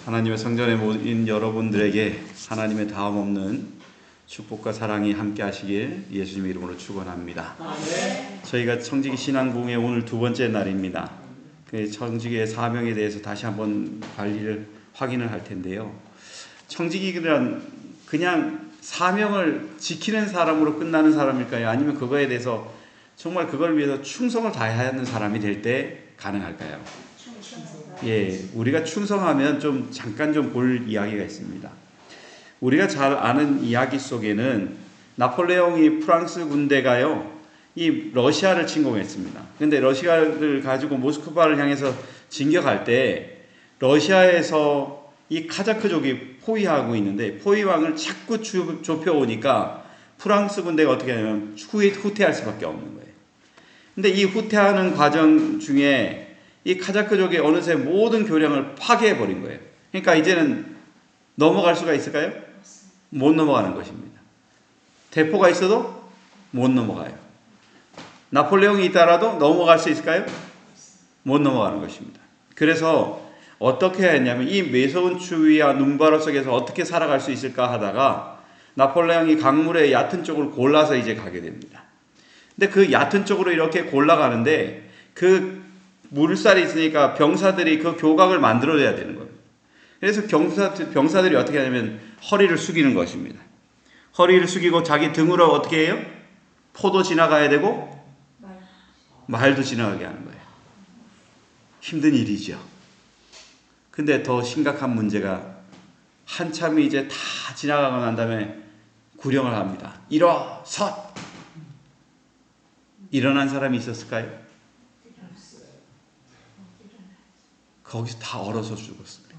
하나님의 성전에 모인 여러분들에게 하나님의 다음 없는 축복과 사랑이 함께 하시길 예수님의 이름으로 축원합니다. 저희가 청지기 신앙부흥의 오늘 두 번째 날입니다. 그 청지기의 사명에 대해서 다시 한번 확인을 할 텐데요. 청지기란 그냥 사명을 지키는 사람으로 끝나는 사람일까요? 아니면 그거에 대해서 정말 그걸 위해서 충성을 다해야 하는 사람이 될 때 가능할까요? 우리가 충성하면 잠깐 볼 이야기가 있습니다. 우리가 잘 아는 이야기 속에는 나폴레옹이 프랑스 군대가요, 이 러시아를 침공했습니다. 근데 러시아를 가지고 모스크바를 향해서 진격할 때 러시아에서 이 카자크족이 포위하고 있는데 포위왕을 자꾸 좁혀오니까 프랑스 군대가 어떻게 하냐면 후퇴할 수밖에 없는 거예요. 근데 이 후퇴하는 과정 중에 이 카자크족이 어느새 모든 교량을 파괴해버린 거예요. 그러니까 이제는 넘어갈 수가 있을까요? 못 넘어가는 것입니다. 대포가 있어도 못 넘어가요. 나폴레옹이 있다라도 넘어갈 수 있을까요? 못 넘어가는 것입니다. 그래서 어떻게 했냐면 이 매서운 추위와 눈바라 속에서 어떻게 살아갈 수 있을까 하다가 나폴레옹이 강물의 얕은 쪽을 골라서 이제 가게 됩니다. 근데 그 얕은 쪽으로 이렇게 골라가는데 그 물살이 있으니까 병사들이 그 교각을 만들어야 되는 거예요. 그래서 병사들이 어떻게 하냐면 허리를 숙이는 것입니다. 허리를 숙이고 자기 등으로 어떻게 해요? 포도 지나가야 되고 말도 지나가게 하는 거예요. 힘든 일이죠. 근데 더 심각한 문제가 한참이 이제 다 지나가고 난 다음에 구령을 합니다. 일어섰! 일어난 사람이 있었을까요? 거기서 다 얼어서 죽었습니다.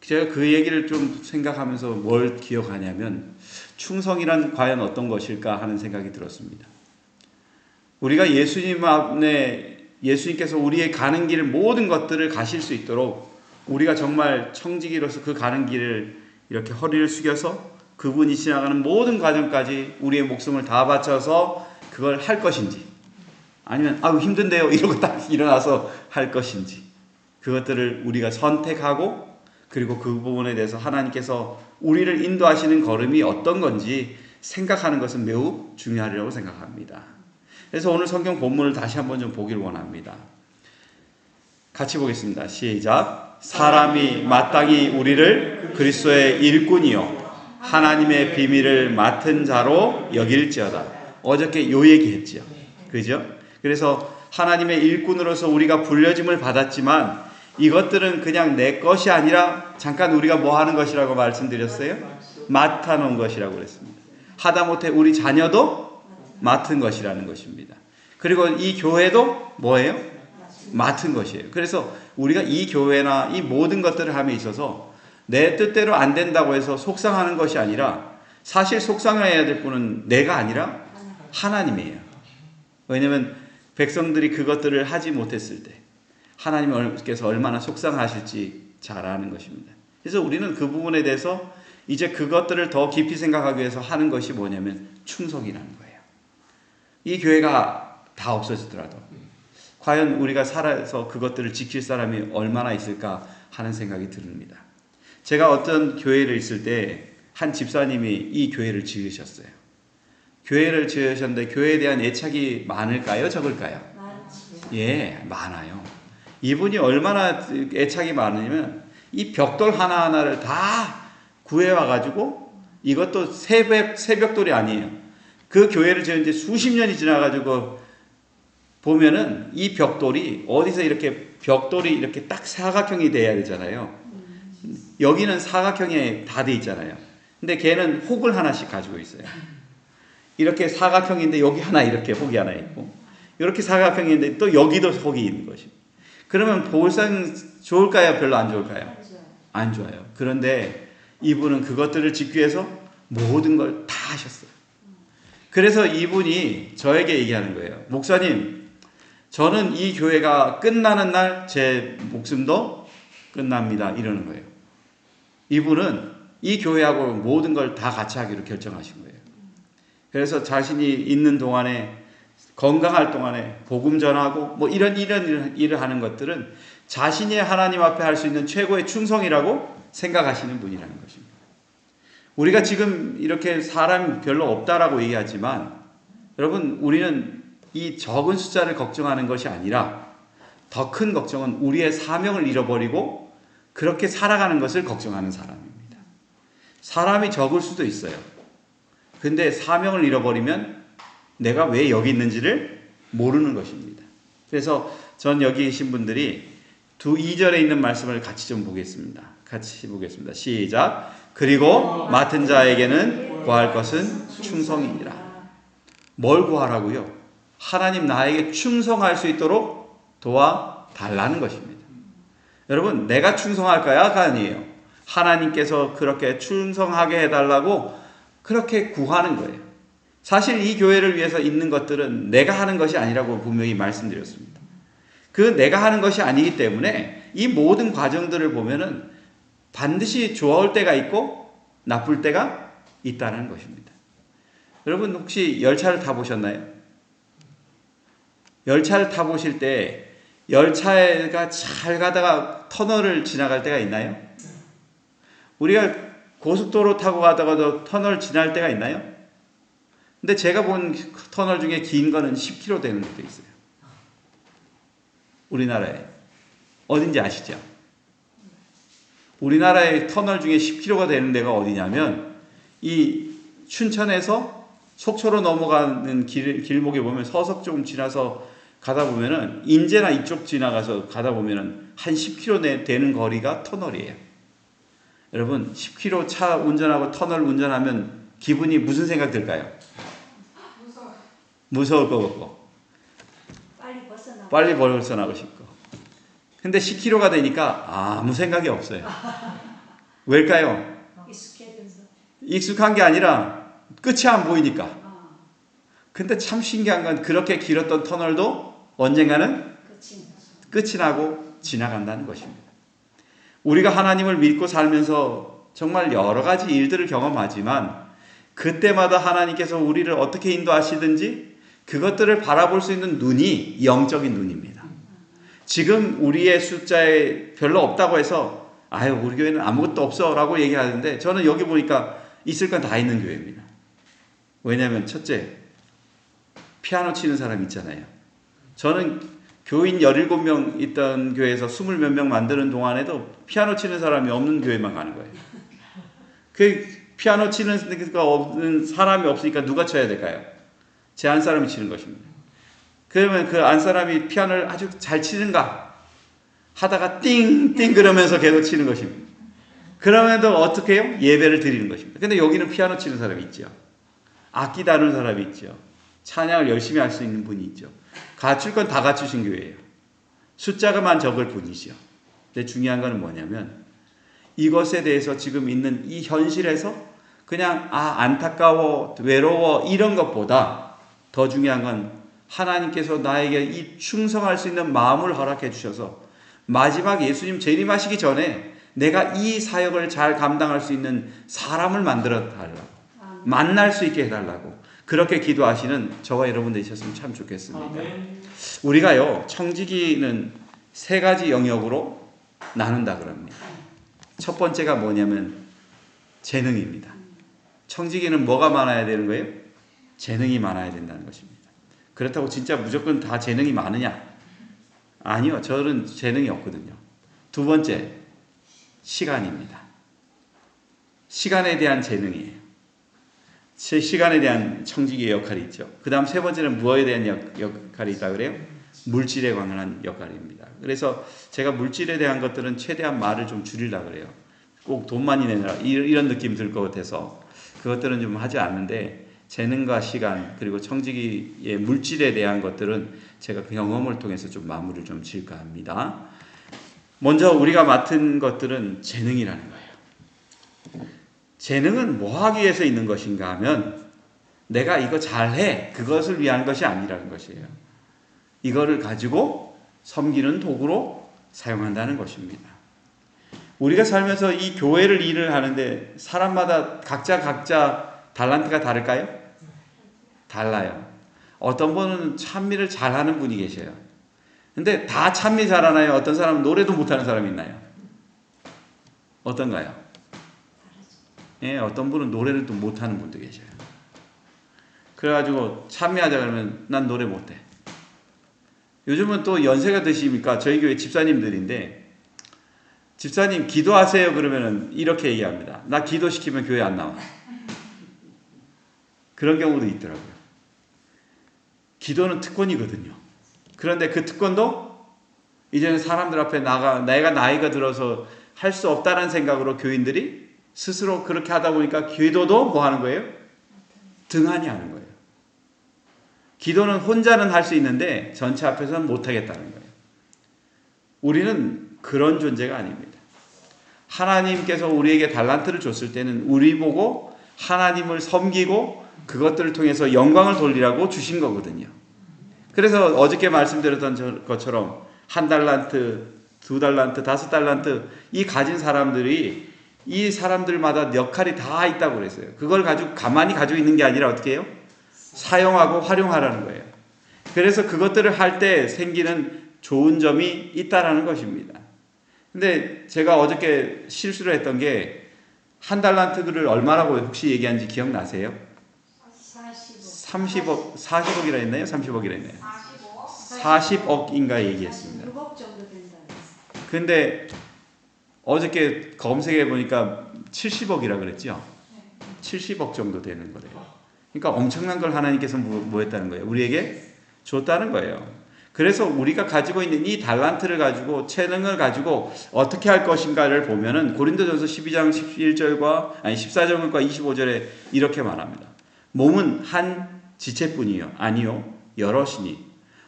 제가 그 얘기를 좀 생각하면서 뭘 기억하냐면 충성이란 과연 어떤 것일까 하는 생각이 들었습니다. 우리가 예수님 앞에 예수님께서 우리의 가는 길 모든 것들을 가실 수 있도록 우리가 정말 청지기로서 그 가는 길을 이렇게 허리를 숙여서 그분이 지나가는 모든 과정까지 우리의 목숨을 다 바쳐서 그걸 할 것인지, 아니면 아유 힘든데요 이러고 딱 일어나서 할 것인지, 그것들을 우리가 선택하고 그리고 그 부분에 대해서 하나님께서 우리를 인도하시는 걸음이 어떤 건지 생각하는 것은 매우 중요하리라고 생각합니다. 그래서 오늘 성경 본문을 다시 한번 좀 보기를 원합니다. 같이 보겠습니다. 시작. 사람이 마땅히 우리를 그리스도의 일꾼이요 하나님의 비밀을 맡은 자로 여길지어다. 어저께 요 얘기했죠. 그죠? 그래서 하나님의 일꾼으로서 우리가 불려짐을 받았지만 이것들은 그냥 내 것이 아니라 잠깐 우리가 뭐 하는 것이라고 말씀드렸어요? 맡아놓은 것이라고 그랬습니다. 하다못해 우리 자녀도 맡은 것이라는 것입니다. 그리고 이 교회도 뭐예요? 맡은 것이에요. 그래서 우리가 이 교회나 이 모든 것들을 함에 있어서 내 뜻대로 안 된다고 해서 속상하는 것이 아니라 사실 속상해야 될 분은 내가 아니라 하나님이에요. 왜냐하면 백성들이 그것들을 하지 못했을 때 하나님께서 얼마나 속상하실지 잘 아는 것입니다. 그래서 우리는 그 부분에 대해서 이제 그것들을 더 깊이 생각하기 위해서 하는 것이 뭐냐면 충성이라는 거예요. 이 교회가 다 없어지더라도 과연 우리가 살아서 그것들을 지킬 사람이 얼마나 있을까 하는 생각이 듭니다. 제가 어떤 교회를 있을 때 한 집사님이 이 교회를 지으셨어요. 교회를 지으셨는데 교회에 대한 애착이 많을까요? 적을까요? 많아요. 이분이 얼마나 애착이 많으냐면 이 벽돌 하나하나를 다 구해와가지고, 이것도 새벽돌이 아니에요. 그 교회를 지은 지 수십 년이 지나가지고 보면은 이 벽돌이 어디서 이렇게 벽돌이 이렇게 딱 사각형이 돼야 되잖아요. 여기는 사각형에 다 돼 있잖아요. 근데 걔는 혹을 하나씩 가지고 있어요. 이렇게 사각형인데 여기 하나 이렇게 혹이 하나 있고, 이렇게 사각형인데 또 여기도 혹이 있는 것입니다. 그러면 볼상 좋을까요? 별로 안 좋을까요? 안 좋아요. 그런데 이분은 그것들을 짓기 위해서 모든 걸 다 하셨어요. 그래서 이분이 저에게 얘기하는 거예요. 목사님, 저는 이 교회가 끝나는 날 제 목숨도 끝납니다. 이러는 거예요. 이분은 이 교회하고 모든 걸 다 같이 하기로 결정하신 거예요. 그래서 자신이 있는 동안에, 건강할 동안에 복음 전하고 뭐 이런 일을 하는 것들은 자신이 하나님 앞에 할 수 있는 최고의 충성이라고 생각하시는 분이라는 것입니다. 우리가 지금 이렇게 사람이 별로 없다라고 얘기하지만 여러분, 우리는 이 적은 숫자를 걱정하는 것이 아니라 더 큰 걱정은 우리의 사명을 잃어버리고 그렇게 살아가는 것을 걱정하는 사람입니다. 사람이 적을 수도 있어요. 근데 사명을 잃어버리면 내가 왜 여기 있는지를 모르는 것입니다. 그래서 전 여기 계신 분들이 2절에 있는 말씀을 같이 좀 보겠습니다. 같이 보겠습니다. 시작. 그리고 맡은 자에게는 구할 것은 충성이니라. 뭘 구하라고요? 하나님 나에게 충성할 수 있도록 도와달라는 것입니다. 여러분, 내가 충성할까요가 아니에요. 하나님께서 그렇게 충성하게 해달라고 그렇게 구하는 거예요. 사실 이 교회를 위해서 있는 것들은 내가 하는 것이 아니라고 분명히 말씀드렸습니다. 그 내가 하는 것이 아니기 때문에 이 모든 과정들을 보면은 반드시 좋을 때가 있고 나쁠 때가 있다는 것입니다. 여러분, 혹시 열차를 타보셨나요? 열차를 타보실 때 열차가 잘 가다가 터널을 지나갈 때가 있나요? 우리가 고속도로 타고 가다가도 터널 지날 때가 있나요? 근데 제가 본 터널 중에 긴 거는 10km 되는 것도 있어요. 우리나라에. 어딘지 아시죠? 우리나라의 터널 중에 10km가 되는 데가 어디냐면 이 춘천에서 속초로 넘어가는 길목에 보면 서석 조금 지나서 가다 보면은 인제나 이쪽 지나가서 가다 보면은 한 10km 되는 거리가 터널이에요. 여러분, 10km 차 운전하고 터널 운전하면 기분이 무슨 생각 들까요? 무서울 것 같고 빨리 벗어나고 싶고. 근데 10km가 되니까 아무 생각이 없어요. 왜일까요? 익숙한 게 아니라 끝이 안 보이니까. 근데 참 신기한 건 그렇게 길었던 터널도 언젠가는 끝이 나고 지나간다는 것입니다. 우리가 하나님을 믿고 살면서 정말 여러 가지 일들을 경험하지만 그때마다 하나님께서 우리를 어떻게 인도하시든지 그것들을 바라볼 수 있는 눈이 영적인 눈입니다. 지금 우리의 숫자에 별로 없다고 해서 아유, 우리 교회는 아무것도 없어 라고 얘기하는데 저는 여기 보니까 있을 건 다 있는 교회입니다. 왜냐하면 첫째, 피아노 치는 사람 있잖아요. 저는 교인 17명 있던 교회에서 20몇 명 만드는 동안에도 피아노 치는 사람이 없는 교회만 가는 거예요. 그 피아노 치는 사람이 없으니까 누가 쳐야 될까요? 제 안 사람이 치는 것입니다. 그러면 그 안 사람이 피아노를 아주 잘 치는가 하다가 띵띵 그러면서 계속 치는 것입니다. 그러면도 어떻게 해요? 예배를 드리는 것입니다. 근데 여기는 피아노 치는 사람이 있죠. 악기 다루는 사람이 있죠. 찬양을 열심히 할 수 있는 분이 있죠. 갖출 건 다 갖추신 교회예요. 숫자가만 적을 뿐이죠. 근데 중요한 건 뭐냐면 이것에 대해서 지금 있는 이 현실에서 그냥 안타까워, 외로워 이런 것보다 더 중요한 건 하나님께서 나에게 이 충성할 수 있는 마음을 허락해 주셔서 마지막 예수님 재림하시기 전에 내가 이 사역을 잘 감당할 수 있는 사람을 만들어 달라고, 만날 수 있게 해달라고 그렇게 기도하시는 저와 여러분 되셨으면 참 좋겠습니다. 우리가요, 청지기는 3가지 영역으로 나눈다 그럽니다. 첫 번째가 뭐냐면 재능입니다. 청지기는 뭐가 많아야 되는 거예요? 재능이 많아야 된다는 것입니다. 그렇다고 진짜 무조건 다 재능이 많으냐? 아니요, 저는 재능이 없거든요. 두 번째, 시간입니다. 시간에 대한 재능이에요. 시간에 대한 청지기의 역할이 있죠. 그 다음 세 번째는 무엇에 대한 역할이 있다 그래요? 물질에 관한 역할입니다. 그래서 제가 물질에 대한 것들은 최대한 말을 좀 줄이려고 그래요. 꼭 돈 많이 내느라 이런 느낌 들 것 같아서 그것들은 좀 하지 않는데 재능과 시간 그리고 청지기의 물질에 대한 것들은 제가 그 경험을 통해서 좀 마무리를 좀 지을까 합니다. 먼저 우리가 맡은 것들은 재능이라는 거예요. 재능은 뭐 하기 위해서 있는 것인가 하면 내가 이거 잘해 그것을 위한 것이 아니라는 것이에요. 이거를 가지고 섬기는 도구로 사용한다는 것입니다. 우리가 살면서 이 교회를 일을 하는데 사람마다 각자 달란트가 다를까요? 달라요. 어떤 분은 찬미를 잘하는 분이 계셔요. 근데 다 찬미 잘하나요? 어떤 사람은 노래도 못하는 사람이 있나요? 어떤가요? 예, 어떤 분은 노래를 또 못하는 분도 계셔요. 그래가지고 찬미하자 그러면 난 노래 못해. 요즘은 또 연세가 드시니까 저희 교회 집사님들인데, 집사님 기도하세요 그러면은 이렇게 얘기합니다. 나 기도시키면 교회 안 나와. 그런 경우도 있더라고요. 기도는 특권이거든요. 그런데 그 특권도 이제는 사람들 앞에 내가 나이가 들어서 할 수 없다는 생각으로 교인들이 스스로 그렇게 하다 보니까 기도도 뭐 하는 거예요? 등한히 하는 거예요. 기도는 혼자는 할 수 있는데 전체 앞에서는 못하겠다는 거예요. 우리는 그런 존재가 아닙니다. 하나님께서 우리에게 달란트를 줬을 때는 우리 보고 하나님을 섬기고 그것들을 통해서 영광을 돌리라고 주신 거거든요. 그래서 어저께 말씀드렸던 것처럼 1달란트, 2달란트, 5달란트 이 가진 사람들이 이 사람들마다 역할이 다 있다고 그랬어요. 그걸 가지고 가만히 가지고 있는 게 아니라 어떻게 해요? 사용하고 활용하라는 거예요. 그래서 그것들을 할 때 생기는 좋은 점이 있다라는 것입니다. 근데 제가 어저께 실수를 했던 게 1달란트를 얼마라고 혹시 얘기한지 기억나세요? 30억, 40억이라 했나요? 30억이라 했나요? 40억인가 얘기했습니다. 6억 정도 된다. 근데 어저께 검색해 보니까 70억이라 그랬죠? 70억 정도 되는 거래요. 그러니까 엄청난 걸 하나님께서 뭐 했다는 거예요? 우리에게 줬다는 거예요. 그래서 우리가 가지고 있는 이 달란트를 가지고 재능을 가지고 어떻게 할 것인가를 보면은 고린도전서 12장 11절과 14절과 25절에 이렇게 말합니다. 몸은 한 지체뿐이요 아니요 여럿이니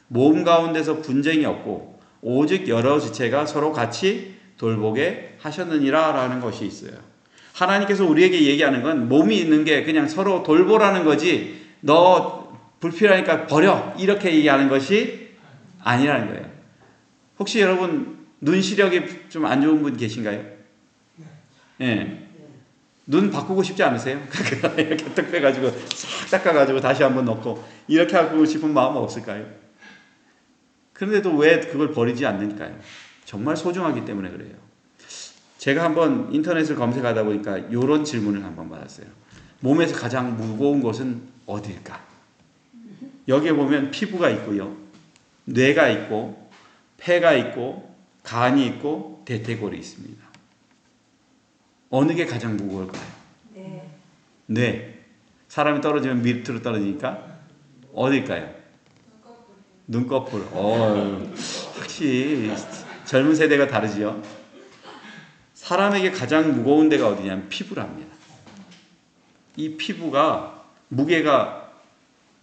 몸 가운데서 분쟁이 없고 오직 여러 지체가 서로 같이 돌보게 하셨느니라 라는 것이 있어요. 하나님께서 우리에게 얘기하는 건 몸이 있는 게 그냥 서로 돌보라는 거지 너 불필요하니까 버려 이렇게 얘기하는 것이 아니라는 거예요. 혹시 여러분 눈 시력이 좀 안 좋은 분 계신가요? 네. 눈 바꾸고 싶지 않으세요? 이렇게 딱 빼가지고 싹 닦아가지고 다시 한번 넣고 이렇게 하고 싶은 마음 없을까요? 그런데도 왜 그걸 버리지 않는가요? 정말 소중하기 때문에 그래요. 제가 한번 인터넷을 검색하다 보니까 이런 질문을 한번 받았어요. 몸에서 가장 무거운 곳은 어디일까? 여기에 보면 피부가 있고요. 뇌가 있고 폐가 있고 간이 있고 대퇴골이 있습니다. 어느 게 가장 무거울까요? 뇌. 사람이 떨어지면 밑으로 떨어지니까 어딜까요? 눈꺼풀. 확실히 젊은 세대가 다르지요. 사람에게 가장 무거운 데가 어디냐면 피부랍니다. 이 피부가 무게가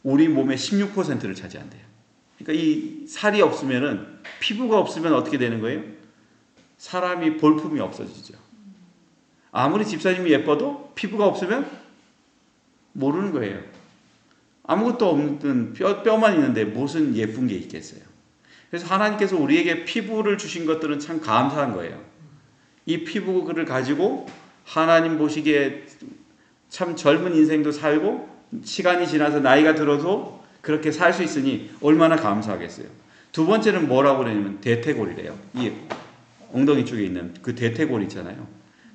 우리 몸의 16%를 차지한대요. 그러니까 이 살이 없으면은 피부가 없으면 어떻게 되는 거예요? 사람이 볼품이 없어지죠. 아무리 집사님이 예뻐도 피부가 없으면 모르는 거예요. 아무것도 없는 뼈만 있는데 무슨 예쁜 게 있겠어요. 그래서 하나님께서 우리에게 피부를 주신 것들은 참 감사한 거예요. 이 피부를 가지고 하나님 보시기에 참 젊은 인생도 살고 시간이 지나서 나이가 들어도 그렇게 살 수 있으니 얼마나 감사하겠어요. 두 번째는 뭐라고 그러냐면 대퇴골이래요. 이 엉덩이 쪽에 있는 그 대퇴골 있잖아요.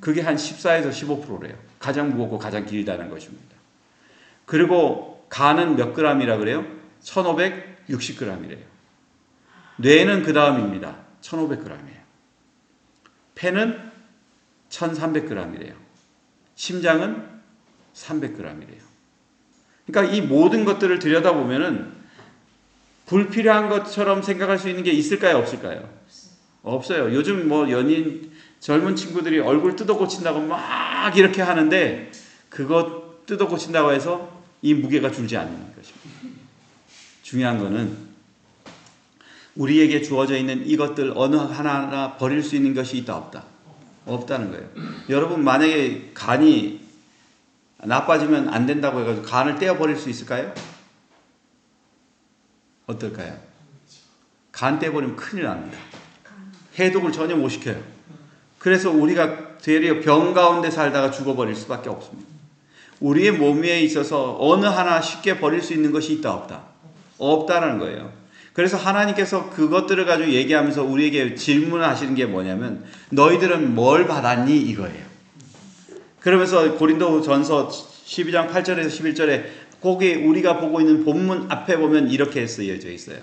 그게 한 14에서 15%래요. 가장 무겁고 가장 길다는 것입니다. 그리고 간은 몇 g이라 그래요? 1560g이래요. 뇌는 그 다음입니다. 1500g이에요. 폐는 1300g이래요. 심장은 300g이래요. 그러니까 이 모든 것들을 들여다보면은 불필요한 것처럼 생각할 수 있는 게 있을까요? 없을까요? 없어요. 요즘 뭐 젊은 친구들이 얼굴 뜯어 고친다고 막 이렇게 하는데 그거 뜯어 고친다고 해서 이 무게가 줄지 않는 것입니다. 중요한 거는 우리에게 주어져 있는 이것들 어느 하나하나 버릴 수 있는 것이 있다 없다? 없다는 거예요. 여러분 만약에 간이 나빠지면 안 된다고 해가지고 간을 떼어버릴 수 있을까요? 어떨까요? 간 떼어버리면 큰일 납니다. 해독을 전혀 못 시켜요. 그래서 우리가 되려 병 가운데 살다가 죽어버릴 수밖에 없습니다. 우리의 몸에 있어서 어느 하나 쉽게 버릴 수 있는 것이 있다 없다? 없다라는 거예요. 그래서 하나님께서 그것들을 가지고 얘기하면서 우리에게 질문하시는 게 뭐냐면 너희들은 뭘 받았니? 이거예요. 그러면서 고린도전서 12장 8절에서 11절에 거기 우리가 보고 있는 본문 앞에 보면 이렇게 쓰여져 있어요.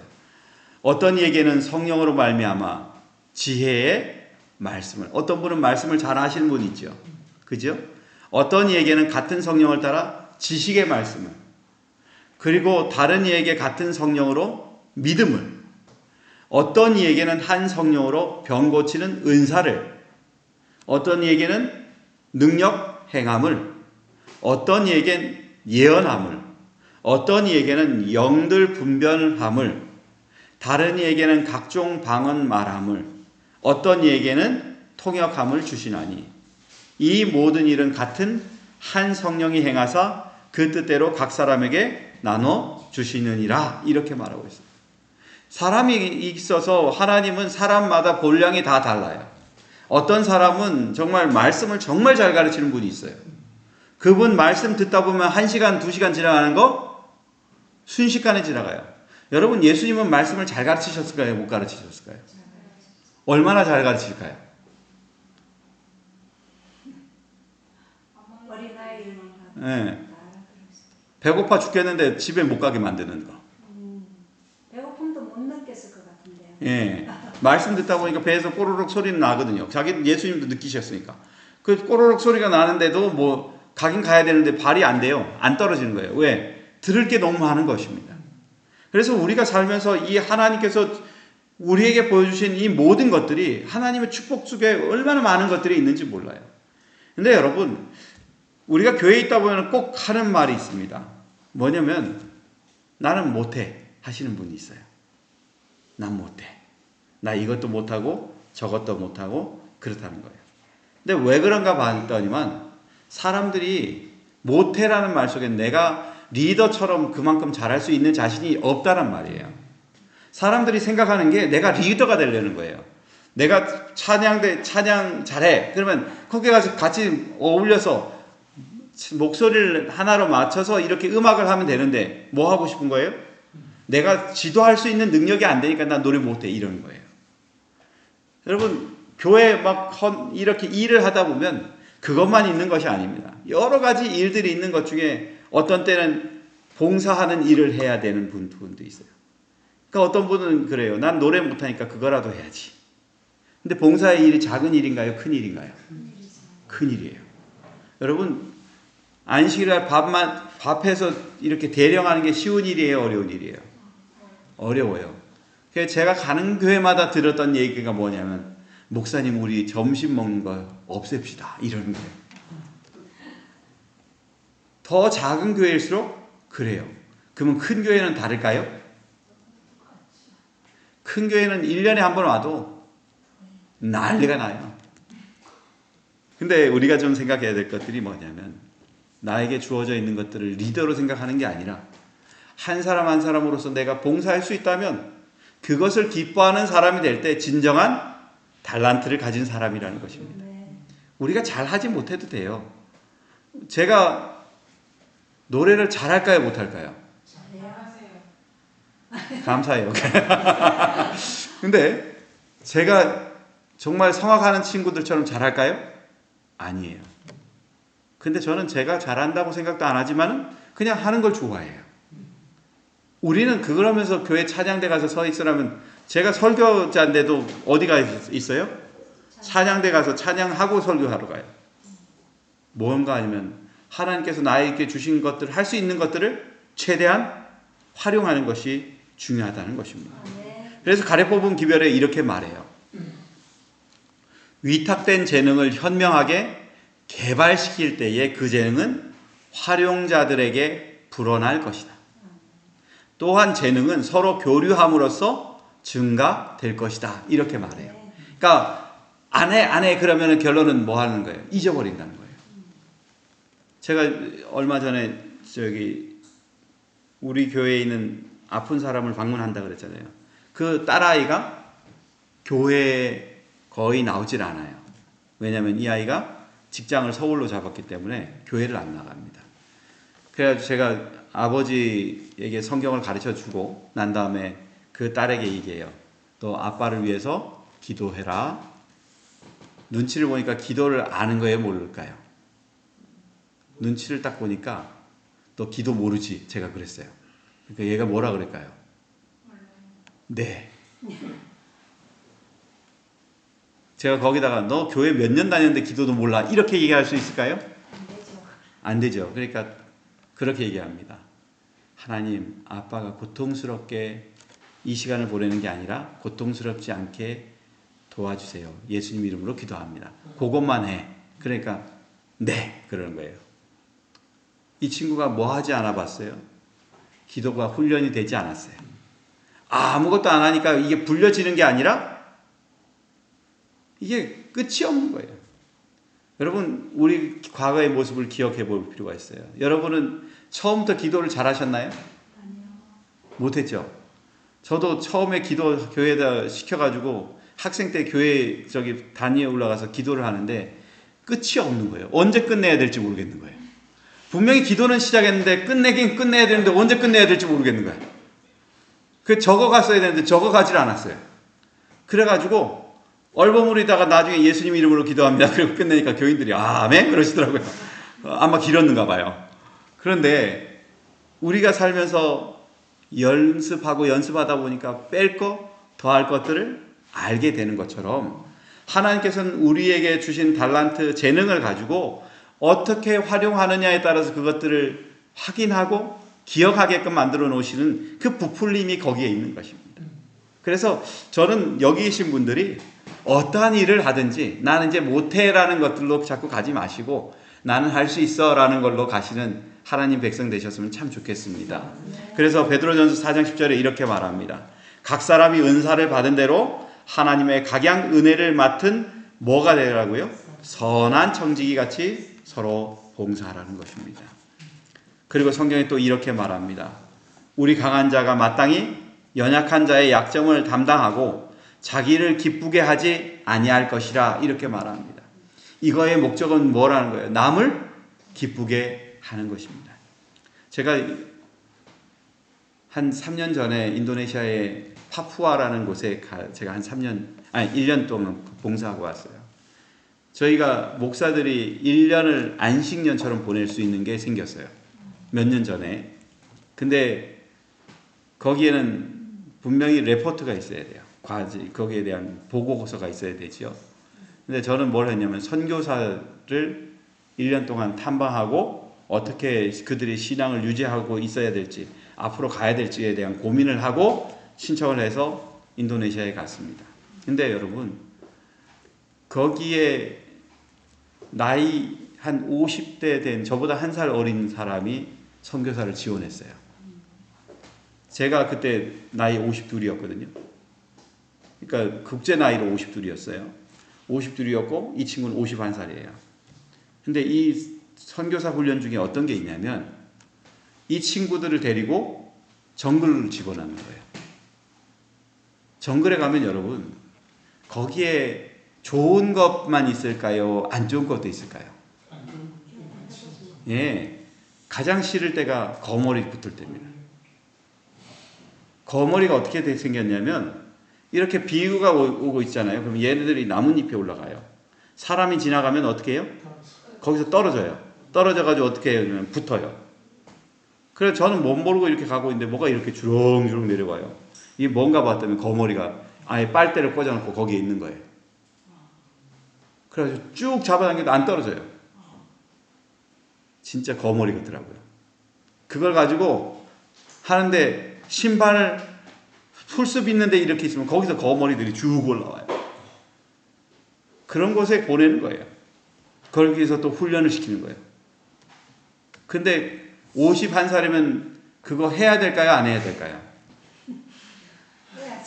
어떤 이에게는 성령으로 말미암아 지혜의 말씀을, 어떤 분은 말씀을 잘 하시는 분이 있죠. 그죠? 어떤 이에게는 같은 성령을 따라 지식의 말씀을, 그리고 다른 이에게 같은 성령으로 믿음을, 어떤 이에게는 한 성령으로 병 고치는 은사를, 어떤 이에게는 능력 행함을, 어떤 이에게는 예언함을, 어떤 이에게는 영들 분별함을, 다른 이에게는 각종 방언 말함을, 어떤 이에게는 통역함을 주시나니 이 모든 일은 같은 한 성령이 행하사 그 뜻대로 각 사람에게 나눠 주시느니라. 이렇게 말하고 있어요. 사람이 있어서 하나님은 사람마다 본량이 다 달라요. 어떤 사람은 정말 말씀을 정말 잘 가르치는 분이 있어요. 그분 말씀 듣다 보면 1시간, 2시간 지나가는 거 순식간에 지나가요. 여러분, 예수님은 말씀을 잘 가르치셨을까요? 못 가르치셨을까요? 얼마나 잘 가르치실까요? 네. 배고파 죽겠는데 집에 못 가게 만드는 거. 배고픔도 못 느꼈을 것 같은데요. 예. 말씀 듣다 보니까 배에서 꼬르륵 소리는 나거든요. 자기 예수님도 느끼셨으니까. 그 꼬르륵 소리가 나는데도 뭐 가긴 가야 되는데 발이 안 돼요. 안 떨어지는 거예요. 왜? 들을 게 너무 많은 것입니다. 그래서 우리가 살면서 이 하나님께서 우리에게 보여주신 이 모든 것들이 하나님의 축복 속에 얼마나 많은 것들이 있는지 몰라요. 근데 여러분, 우리가 교회에 있다 보면 꼭 하는 말이 있습니다. 뭐냐면 나는 못해 하시는 분이 있어요. 난 못해. 나 이것도 못하고 저것도 못하고 그렇다는 거예요. 근데 왜 그런가 봤더니만 사람들이 못해라는 말 속에 내가 리더처럼 그만큼 잘할 수 있는 자신이 없다란 말이에요. 사람들이 생각하는 게 내가 리더가 되려는 거예요. 내가 찬양 잘해. 그러면 거기 가서 같이 어울려서 목소리를 하나로 맞춰서 이렇게 음악을 하면 되는데 뭐 하고 싶은 거예요? 내가 지도할 수 있는 능력이 안 되니까 나 노래 못해 이러는 거예요. 여러분, 교회 막 이렇게 일을 하다 보면 그것만 있는 것이 아닙니다. 여러 가지 일들이 있는 것 중에 어떤 때는 봉사하는 일을 해야 되는 분도 있어요. 그러니까 어떤 분은 그래요. 난 노래 못하니까 그거라도 해야지. 근데 봉사의 일이 작은 일인가요? 큰 일인가요? 큰 일이에요. 여러분, 안식일날 밥해서 이렇게 대령하는 게 쉬운 일이에요? 어려운 일이에요? 어려워요. 그래서 제가 가는 교회마다 들었던 얘기가 뭐냐면, 목사님, 우리 점심 먹는 거 없앱시다. 이러는 거예요. 더 작은 교회일수록 그래요. 그러면 큰 교회는 다를까요? 큰 교회는 1년에 한 번 와도 난리가 나요. 근데 우리가 좀 생각해야 될 것들이 뭐냐면, 나에게 주어져 있는 것들을 리더로 생각하는 게 아니라 한 사람 한 사람으로서 내가 봉사할 수 있다면 그것을 기뻐하는 사람이 될 때 진정한 달란트를 가진 사람이라는 것입니다. 우리가 잘하지 못해도 돼요. 제가 노래를 잘할까요? 못할까요? 감사해요. 근데 제가 정말 성악하는 친구들처럼 잘할까요? 아니에요. 근데 저는 제가 잘한다고 생각도 안 하지만 그냥 하는 걸 좋아해요. 우리는 그러면서 교회 찬양대 가서 서 있으라면, 제가 설교자인데도 어디가 있어요? 찬양대 가서 찬양하고 설교하러 가요. 뭔가 아니면 하나님께서 나에게 주신 것들, 할 수 있는 것들을 최대한 활용하는 것이 중요하다는 것입니다. 그래서 가래뽑은 기별에 이렇게 말해요. 위탁된 재능을 현명하게 개발시킬 때에 그 재능은 활용자들에게 불어날 것이다. 또한 재능은 서로 교류함으로써 증가될 것이다. 이렇게 말해요. 그러니까 안 해 그러면 결론은 뭐 하는 거예요? 잊어버린다는 거예요. 제가 얼마 전에 우리 교회에 있는 아픈 사람을 방문한다 그랬잖아요. 그 딸아이가 교회에 거의 나오질 않아요. 왜냐하면 이 아이가 직장을 서울로 잡았기 때문에 교회를 안 나갑니다. 그래가지고 제가 아버지에게 성경을 가르쳐 주고 난 다음에 그 딸에게 얘기해요. 너 아빠를 위해서 기도해라. 눈치를 보니까 기도를 아는 거예요, 모를까요? 눈치를 딱 보니까 너 기도 모르지? 제가 그랬어요. 그러니까 얘가 뭐라 그럴까요? 네. 제가 거기다가 너 교회 몇 년 다녔는데 기도도 몰라? 이렇게 얘기할 수 있을까요? 안 되죠. 안 되죠. 그러니까 그렇게 얘기합니다. 하나님, 아빠가 고통스럽게 이 시간을 보내는 게 아니라 고통스럽지 않게 도와주세요. 예수님 이름으로 기도합니다. 그것만 해. 그러니까 네, 그러는 거예요. 이 친구가 뭐 하지 않아 봤어요? 기도가 훈련이 되지 않았어요. 아무것도 안 하니까 이게 불려지는 게 아니라 이게 끝이 없는 거예요. 여러분, 우리 과거의 모습을 기억해 볼 필요가 있어요. 여러분은 처음부터 기도를 잘 하셨나요? 아니요. 못했죠. 저도 처음에 기도 교회에다 시켜가지고 학생 때 교회 단위에 올라가서 기도를 하는데 끝이 없는 거예요. 언제 끝내야 될지 모르겠는 거예요. 분명히 기도는 시작했는데 끝내긴 끝내야 되는데 언제 끝내야 될지 모르겠는 거예요. 그 적어갔어야 되는데 적어가질 않았어요. 그래가지고 얼버무리다가 나중에 예수님 이름으로 기도합니다. 그리고 끝내니까 교인들이 아멘 그러시더라고요. 아마 길었는가 봐요. 그런데 우리가 살면서 연습하다 보니까 뺄 거, 더할 것들을 알게 되는 것처럼 하나님께서는 우리에게 주신 달란트, 재능을 가지고 어떻게 활용하느냐에 따라서 그것들을 확인하고 기억하게끔 만들어 놓으시는 그 부풀림이 거기에 있는 것입니다. 그래서 저는 여기 계신 분들이 어떠한 일을 하든지 나는 이제 못해라는 것들로 자꾸 가지 마시고 나는 할 수 있어라는 걸로 가시는 하나님 백성 되셨으면 참 좋겠습니다. 그래서 베드로전서 4장 10절에 이렇게 말합니다. 각 사람이 은사를 받은 대로 하나님의 각양 은혜를 맡은 뭐가 되라고요? 선한 청지기 같이 서로 봉사하라는 것입니다. 그리고 성경에 또 이렇게 말합니다. 우리 강한 자가 마땅히 연약한 자의 약점을 담당하고 자기를 기쁘게 하지 아니할 것이라 이렇게 말합니다. 이거의 목적은 뭐라는 거예요? 남을 기쁘게 하는 것입니다. 제가 한 3년 전에 인도네시아의 파푸아라는 곳에 제가 한 1년 동안 봉사하고 왔어요. 저희가 목사들이 1년을 안식년처럼 보낼 수 있는 게 생겼어요. 몇 년 전에. 근데 거기에는 분명히 레포트가 있어야 돼요. 과제, 거기에 대한 보고서가 있어야 되죠. 근데 저는 뭘 했냐면 선교사를 1년 동안 탐방하고 어떻게 그들의 신앙을 유지하고 있어야 될지 앞으로 가야 될지에 대한 고민을 하고 신청을 해서 인도네시아에 갔습니다. 근데 여러분 거기에 나이 한 50대 된 저보다 한 살 어린 사람이 선교사를 지원했어요. 제가 그때 나이 52이었거든요. 그러니까 국제 나이로 52이었어요. 52이었고 이 친구는 51살이에요. 근데 이 선교사 훈련 중에 어떤 게 있냐면 이 친구들을 데리고 정글을 집어넣는 거예요. 정글에 가면 여러분 거기에 좋은 것만 있을까요? 안 좋은 것도 있을까요? 예, 가장 싫을 때가 거머리 붙을 때입니다. 거머리가 어떻게 생겼냐면 이렇게 비유가 오고 있잖아요. 그럼 얘네들이 나뭇잎에 올라가요. 사람이 지나가면 어떻게 해요? 거기서 떨어져요. 떨어져가지고 어떻게 해요? 그러면 붙어요. 그래서 저는 못 모르고 이렇게 가고 있는데 뭐가 이렇게 주렁주렁 내려와요. 이게 뭔가 봤더니 거머리가 아예 빨대를 꽂아놓고 거기에 있는 거예요. 그래가지고 쭉 잡아당겨도 안 떨어져요. 진짜 거머리 같더라고요. 그걸 가지고 하는데 신발을 풀숲 있는데 이렇게 있으면 거기서 거머리들이 쭉 올라와요. 그런 곳에 보내는 거예요. 거기서 또 훈련을 시키는 거예요. 근데 51살이면 그거 해야 될까요? 안 해야 될까요?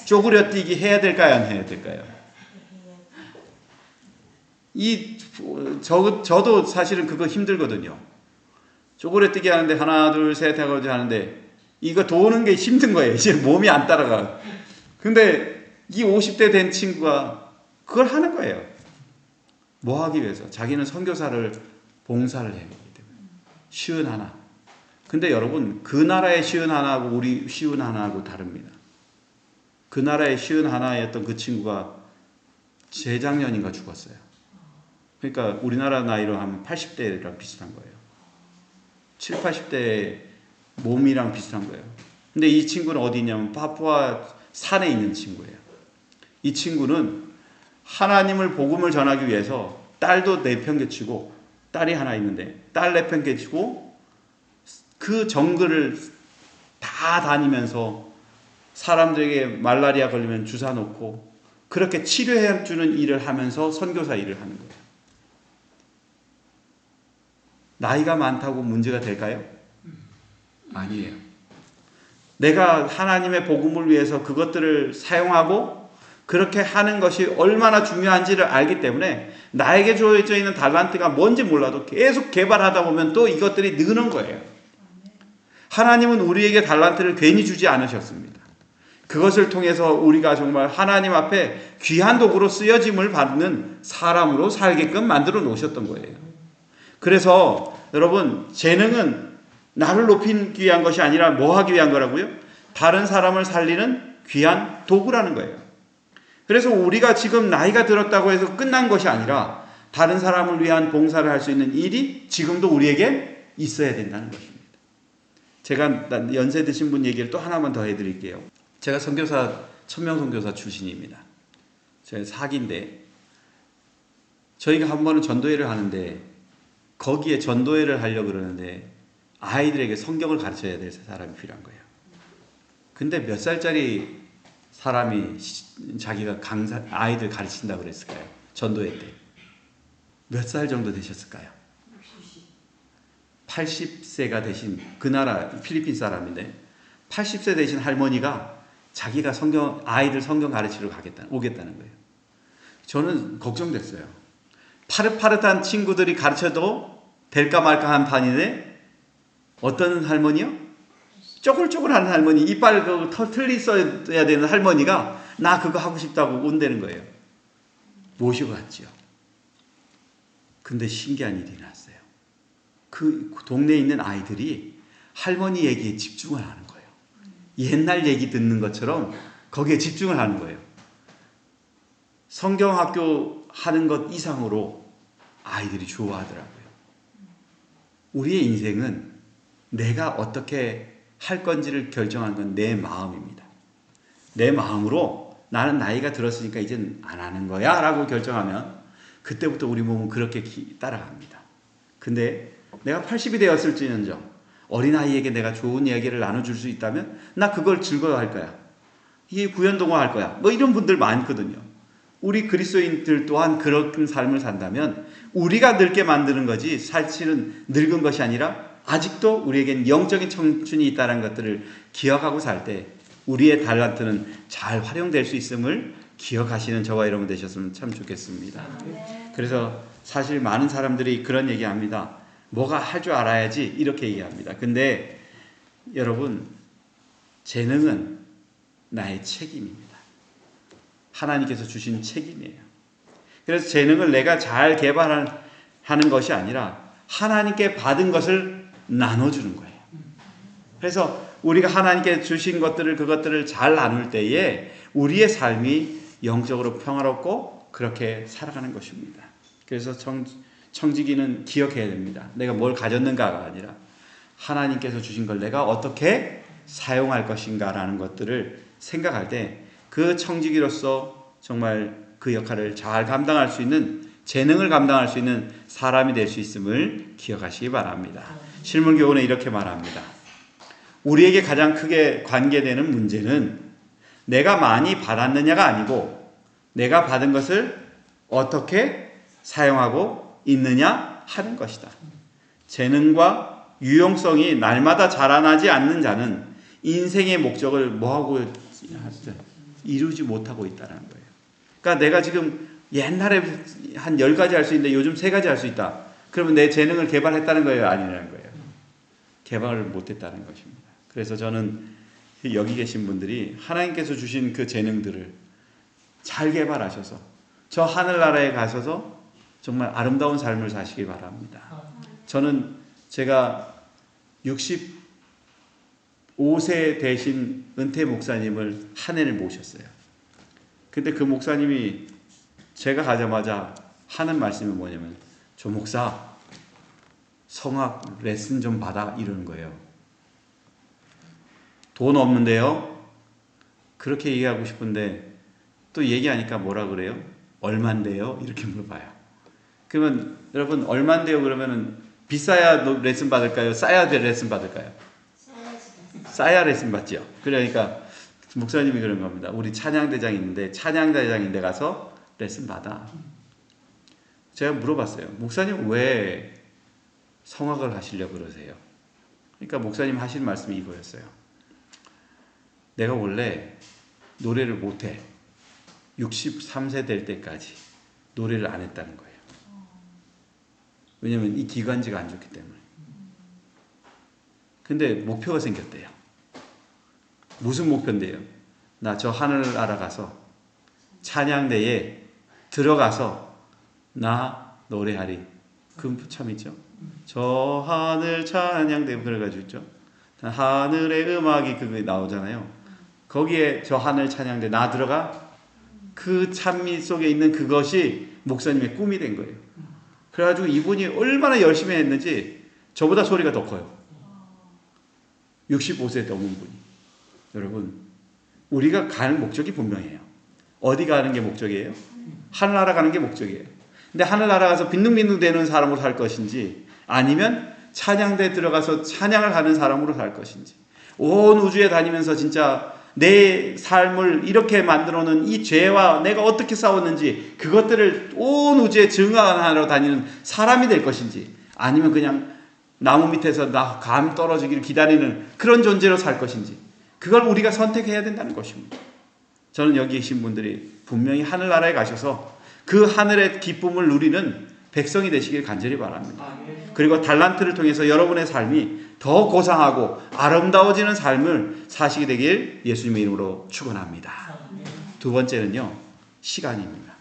쪼그려 뛰기 해야 될까요? 안 해야 될까요? 저도 사실은 그거 힘들거든요. 쪼그려 뛰기 하는데 하나 둘 셋 하고 하는데 이거 도는 게 힘든 거예요. 이제 몸이 안 따라가. 근데 이 50대 된 친구가 그걸 하는 거예요. 뭐 하기 위해서? 자기는 선교사를 봉사를 해야 되기 때문에. 쉬운 하나. 근데 여러분 그 나라의 쉬운 하나하고 우리 쉬운 하나하고 다릅니다. 그 나라의 51였던 그 친구가 재작년인가 죽었어요. 그러니까 우리나라 나이로 하면 80대랑 비슷한 거예요. 7, 80대의 몸이랑 비슷한 거예요. 근데 이 친구는 어디 있냐면 파푸아 산에 있는 친구예요. 이 친구는 하나님을 복음을 전하기 위해서 딸도 4편 개치고, 딸이 하나 있는데 딸 4편 개치고 그 정글을 다 다니면서 사람들에게 말라리아 걸리면 주사 놓고 그렇게 치료해 주는 일을 하면서 선교사 일을 하는 거예요. 나이가 많다고 문제가 될까요? 아니에요. 내가 하나님의 복음을 위해서 그것들을 사용하고 그렇게 하는 것이 얼마나 중요한지를 알기 때문에 나에게 주어져 있는 달란트가 뭔지 몰라도 계속 개발하다 보면 또 이것들이 느는 거예요. 하나님은 우리에게 달란트를 괜히 주지 않으셨습니다. 그것을 통해서 우리가 정말 하나님 앞에 귀한 도구로 쓰여짐을 받는 사람으로 살게끔 만들어 놓으셨던 거예요. 그래서 여러분, 재능은 나를 높이기 위한 것이 아니라 뭐 하기 위한 거라고요? 다른 사람을 살리는 귀한 도구라는 거예요. 그래서 우리가 지금 나이가 들었다고 해서 끝난 것이 아니라 다른 사람을 위한 봉사를 할 수 있는 일이 지금도 우리에게 있어야 된다는 것입니다. 제가 연세 드신 분 얘기를 또 하나만 더 해드릴게요. 제가 선교사, 천명 선교사 출신입니다. 제가 4기인데 저희가 한 번은 전도회를 하는데 거기에 전도회를 하려고 그러는데 아이들에게 성경을 가르쳐야 될 사람이 필요한 거예요. 근데 몇 살짜리 사람이 자기가 아이들 가르친다고 그랬을까요? 전도회 때. 몇 살 정도 되셨을까요? 80세가 되신 그 나라 필리핀 사람인데 80세 되신 할머니가 자기가 아이들 성경 가르치러 오겠다는 거예요. 저는 걱정됐어요. 파릇파릇한 친구들이 가르쳐도 될까 말까 한 판인데 어떤 할머니요? 쪼글쪼글한 할머니, 이빨 틀리 써야 되는 할머니가 나 그거 하고 싶다고 온다는 거예요. 모시고 갔죠. 근데 신기한 일이 났어요. 그 동네에 있는 아이들이 할머니 얘기에 집중을 하는 거예요. 옛날 얘기 듣는 것처럼 거기에 집중을 하는 거예요. 성경학교 하는 것 이상으로 아이들이 좋아하더라고요. 우리의 인생은 내가 어떻게 할 건지를 결정한 건 내 마음입니다. 내 마음으로 나는 나이가 들었으니까 이젠 안 하는 거야 라고 결정하면 그때부터 우리 몸은 그렇게 따라갑니다. 근데 내가 80이 되었을지언정 어린아이에게 내가 좋은 이야기를 나눠줄 수 있다면 나 그걸 즐거워할 거야. 이게 구현동화할 거야. 뭐 이런 분들 많거든요. 우리 그리스도인들 또한 그런 삶을 산다면 우리가 늙게 만드는 거지 사실은 늙은 것이 아니라 아직도 우리에겐 영적인 청춘이 있다는 것들을 기억하고 살 때 우리의 달란트는 잘 활용될 수 있음을 기억하시는 저와 여러분 되셨으면 참 좋겠습니다. 그래서 사실 많은 사람들이 그런 얘기합니다. 뭐가 할 줄 알아야지 이렇게 얘기합니다. 근데 여러분, 재능은 나의 책임입니다. 하나님께서 주신 책임이에요. 그래서 재능을 내가 잘 개발하는 것이 아니라 하나님께 받은 것을 나눠주는 거예요. 그래서 우리가 하나님께 주신 그것들을 잘 나눌 때에 우리의 삶이 영적으로 평화롭고 그렇게 살아가는 것입니다. 그래서 청지기는 기억해야 됩니다. 내가 뭘 가졌는가가 아니라 하나님께서 주신 걸 내가 어떻게 사용할 것인가라는 것들을 생각할 때 그 청지기로서 정말 그 역할을 잘 감당할 수 있는, 재능을 감당할 수 있는 사람이 될 수 있음을 기억하시기 바랍니다. 실문교훈은 이렇게 말합니다. 우리에게 가장 크게 관계되는 문제는 내가 많이 받았느냐가 아니고 내가 받은 것을 어떻게 사용하고 있느냐 하는 것이다. 재능과 유용성이 날마다 자라나지 않는 자는 인생의 목적을 뭐하고 이루지 못하고 있다는 거예요. 그러니까 내가 지금 옛날에 한 10가지 할 수 있는데 요즘 3가지 할 수 있다. 그러면 내 재능을 개발했다는 거예요? 아니라는 거예요? 개발을 못했다는 것입니다. 그래서 저는 여기 계신 분들이 하나님께서 주신 그 재능들을 잘 개발하셔서 저 하늘나라에 가셔서 정말 아름다운 삶을 사시기 바랍니다. 저는 제가 5세 되신 은퇴 목사님을 한 해를 모셨어요. 근데 그 목사님이 제가 가자마자 하는 말씀이 뭐냐면, 조 목사 성악 레슨 좀 받아, 이러는 거예요. 돈 없는데요? 그렇게 얘기하고 싶은데 또 얘기하니까 뭐라 그래요? 얼만데요? 이렇게 물어봐요. 그러면 여러분 얼만데요? 그러면은 비싸야 레슨 받을까요? 싸야 레슨 받을까요? 싸야 레슨 받죠. 그러니까 목사님이 그런 겁니다. 우리 찬양대장이 있는데 찬양대장인데 가서 레슨 받아. 제가 물어봤어요. 목사님 왜 성악을 하시려고 그러세요? 그러니까 목사님 하시는 말씀이 이거였어요. 내가 원래 노래를 못해. 63세 될 때까지 노래를 안 했다는 거예요. 왜냐면 이 기관지가 안 좋기 때문에. 근데 목표가 생겼대요. 무슨 목표인데요? 나 저 하늘나라 가서 찬양대에 들어가서 나 노래하리. 그 참 있죠? 저 하늘 찬양대 그래가지고 있죠? 하늘의 음악이 그게 나오잖아요. 거기에 저 하늘 찬양대 나 들어가 그 찬미 속에 있는 그것이 목사님의 꿈이 된 거예요. 그래가지고 이분이 얼마나 열심히 했는지 저보다 소리가 더 커요. 65세 넘은 분이. 여러분, 우리가 가는 목적이 분명해요. 어디 가는 게 목적이에요? 하늘나라 가는 게 목적이에요. 근데 하늘나라 가서 빈둥빈둥 되는 사람으로 살 것인지, 아니면 찬양대 들어가서 찬양을 하는 사람으로 살 것인지, 온 우주에 다니면서 진짜 내 삶을 이렇게 만들어 놓은 이 죄와 내가 어떻게 싸웠는지 그것들을 온 우주에 증언하러 다니는 사람이 될 것인지, 아니면 그냥 나무 밑에서 나 감이 떨어지기를 기다리는 그런 존재로 살 것인지, 그걸 우리가 선택해야 된다는 것입니다. 저는 여기 계신 분들이 분명히 하늘나라에 가셔서 그 하늘의 기쁨을 누리는 백성이 되시길 간절히 바랍니다. 그리고 달란트를 통해서 여러분의 삶이 더 고상하고 아름다워지는 삶을 사시게 되길 예수님의 이름으로 축원합니다. 두 번째는요, 시간입니다.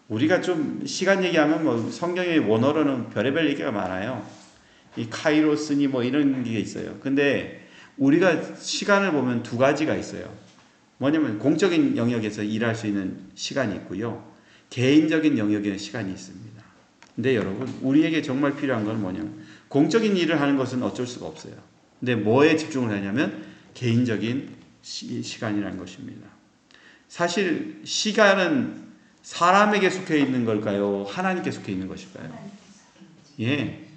우리가 좀 시간 얘기하면 뭐 성경의 원어로는 별의별 얘기가 많아요. 이 카이로스니 뭐 이런 게 있어요. 근데 우리가 시간을 보면 두 가지가 있어요. 뭐냐면 공적인 영역에서 일할 수 있는 시간이 있고요, 개인적인 영역에는 시간이 있습니다. 근데 여러분, 우리에게 정말 필요한 건 뭐냐면, 공적인 일을 하는 것은 어쩔 수가 없어요. 근데 뭐에 집중을 하냐면 개인적인 시간이라는 것입니다. 사실 시간은 사람에게 속해 있는 걸까요? 하나님께 속해 있는 것일까요? 예.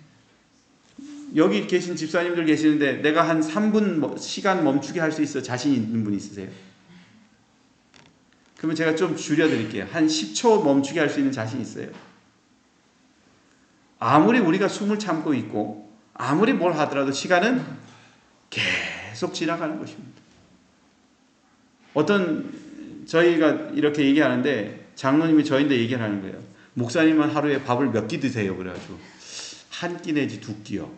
여기 계신 집사님들 계시는데 내가 한 3분 시간 멈추게 할 수 있어 자신 있는 분 있으세요? 그러면 제가 좀 줄여드릴게요. 한 10초 멈추게 할 수 있는 자신 있어요? 아무리 우리가 숨을 참고 있고 아무리 뭘 하더라도 시간은 계속 지나가는 것입니다. 저희가 이렇게 얘기하는데 장로님이 저희한테 얘기를 하는 거예요. 목사님은 하루에 밥을 몇 끼 드세요? 그래가지고 한 끼 내지 두 끼요.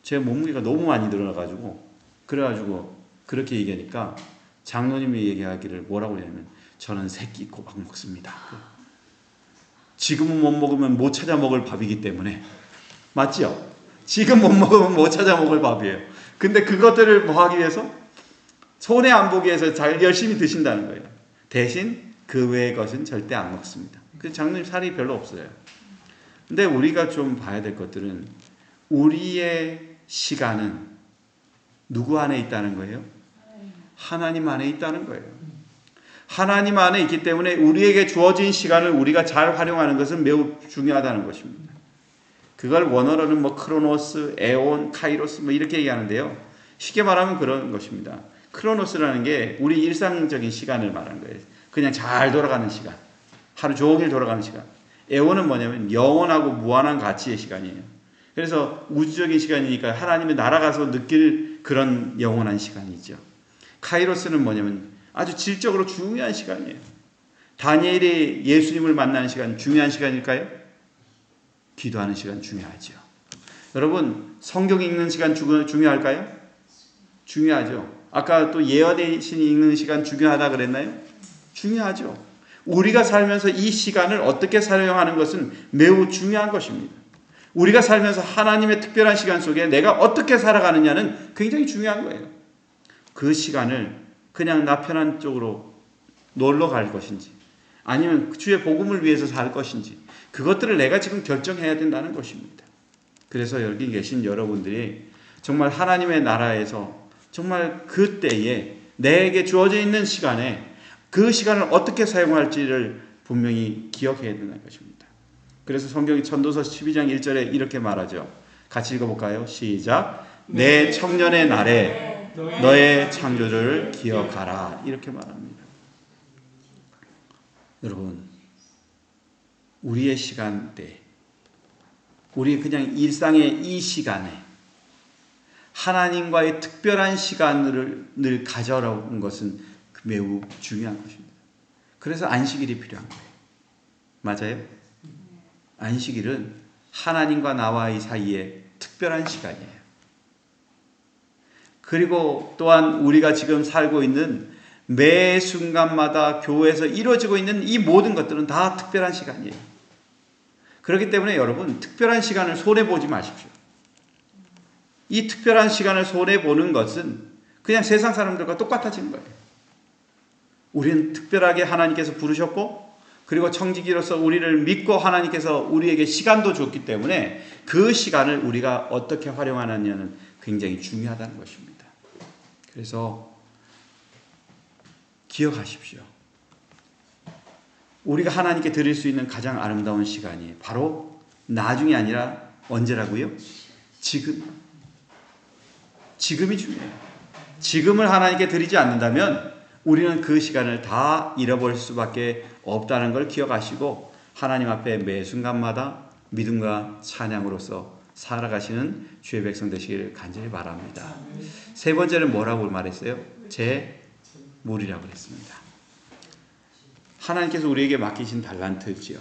제 몸무게가 너무 많이 늘어나가지고 그래가지고 그렇게 얘기하니까 장로님이 얘기하기를 뭐라고 하냐면, 저는 세 끼 꼬박 먹습니다. 지금은 못 먹으면 못 찾아 먹을 밥이기 때문에. 맞죠? 지금 못 먹으면 못 찾아 먹을 밥이에요. 근데 그것들을 뭐 하기 위해서? 손해 안 보기 위해서 잘 열심히 드신다는 거예요. 대신 그 외의 것은 절대 안 먹습니다. 그래서 장로님 살이 별로 없어요. 근데 우리가 좀 봐야 될 것들은, 우리의 시간은 누구 안에 있다는 거예요? 하나님 안에 있다는 거예요. 하나님 안에 있기 때문에 우리에게 주어진 시간을 우리가 잘 활용하는 것은 매우 중요하다는 것입니다. 그걸 원어로는 뭐 크로노스, 에온, 카이로스 뭐 이렇게 얘기하는데요. 쉽게 말하면 그런 것입니다. 크로노스라는 게 우리 일상적인 시간을 말하는 거예요. 그냥 잘 돌아가는 시간, 하루 종일 돌아가는 시간. 에온은 뭐냐면 영원하고 무한한 가치의 시간이에요. 그래서 우주적인 시간이니까 하나님의 나라 가서 느낄 그런 영원한 시간이죠. 카이로스는 뭐냐면 아주 질적으로 중요한 시간이에요. 다니엘이 예수님을 만나는 시간 중요한 시간일까요? 기도하는 시간 중요하죠. 여러분, 성경 읽는 시간 중요할까요? 중요하죠. 아까 또 예언의 신 읽는 시간 중요하다 그랬나요? 중요하죠. 우리가 살면서 이 시간을 어떻게 사용하는 것은 매우 중요한 것입니다. 우리가 살면서 하나님의 특별한 시간 속에 내가 어떻게 살아가느냐는 굉장히 중요한 거예요. 그 시간을 그냥 나 편한 쪽으로 놀러 갈 것인지 아니면 주의 복음을 위해서 살 것인지 그것들을 내가 지금 결정해야 된다는 것입니다. 그래서 여기 계신 여러분들이 정말 하나님의 나라에서 정말 그때에 내게 주어져 있는 시간에 그 시간을 어떻게 사용할지를 분명히 기억해야 된다는 것입니다. 그래서 성경이 전도서 12장 1절에 이렇게 말하죠. 같이 읽어볼까요? 시작. 내 청년의 날에 너의 창조주를 기억하라. 이렇게 말합니다. 여러분, 우리의 시간대, 우리 그냥 일상의 이 시간에 하나님과의 특별한 시간을 늘 가져라는 것은 매우 중요한 것입니다. 그래서 안식일이 필요한 거예요. 맞아요? 안식일은 하나님과 나와의 사이에 특별한 시간이에요. 그리고 또한 우리가 지금 살고 있는 매 순간마다 교회에서 이루어지고 있는 이 모든 것들은 다 특별한 시간이에요. 그렇기 때문에 여러분, 특별한 시간을 손해보지 마십시오. 이 특별한 시간을 손해보는 것은 그냥 세상 사람들과 똑같아지는 거예요. 우리는 특별하게 하나님께서 부르셨고 그리고 청지기로서 우리를 믿고 하나님께서 우리에게 시간도 줬기 때문에 그 시간을 우리가 어떻게 활용하느냐는 굉장히 중요하다는 것입니다. 그래서 기억하십시오. 우리가 하나님께 드릴 수 있는 가장 아름다운 시간이 바로 나중이 아니라 언제라고요? 지금이 중요해요. 지금을 하나님께 드리지 않는다면 우리는 그 시간을 다 잃어버릴 수밖에 없다는 걸 기억하시고 하나님 앞에 매 순간마다 믿음과 찬양으로서 살아가시는 주의 백성 되시기를 간절히 바랍니다. 세 번째는 뭐라고 말했어요? 재물이라고 그랬습니다. 하나님께서 우리에게 맡기신 달란트지요.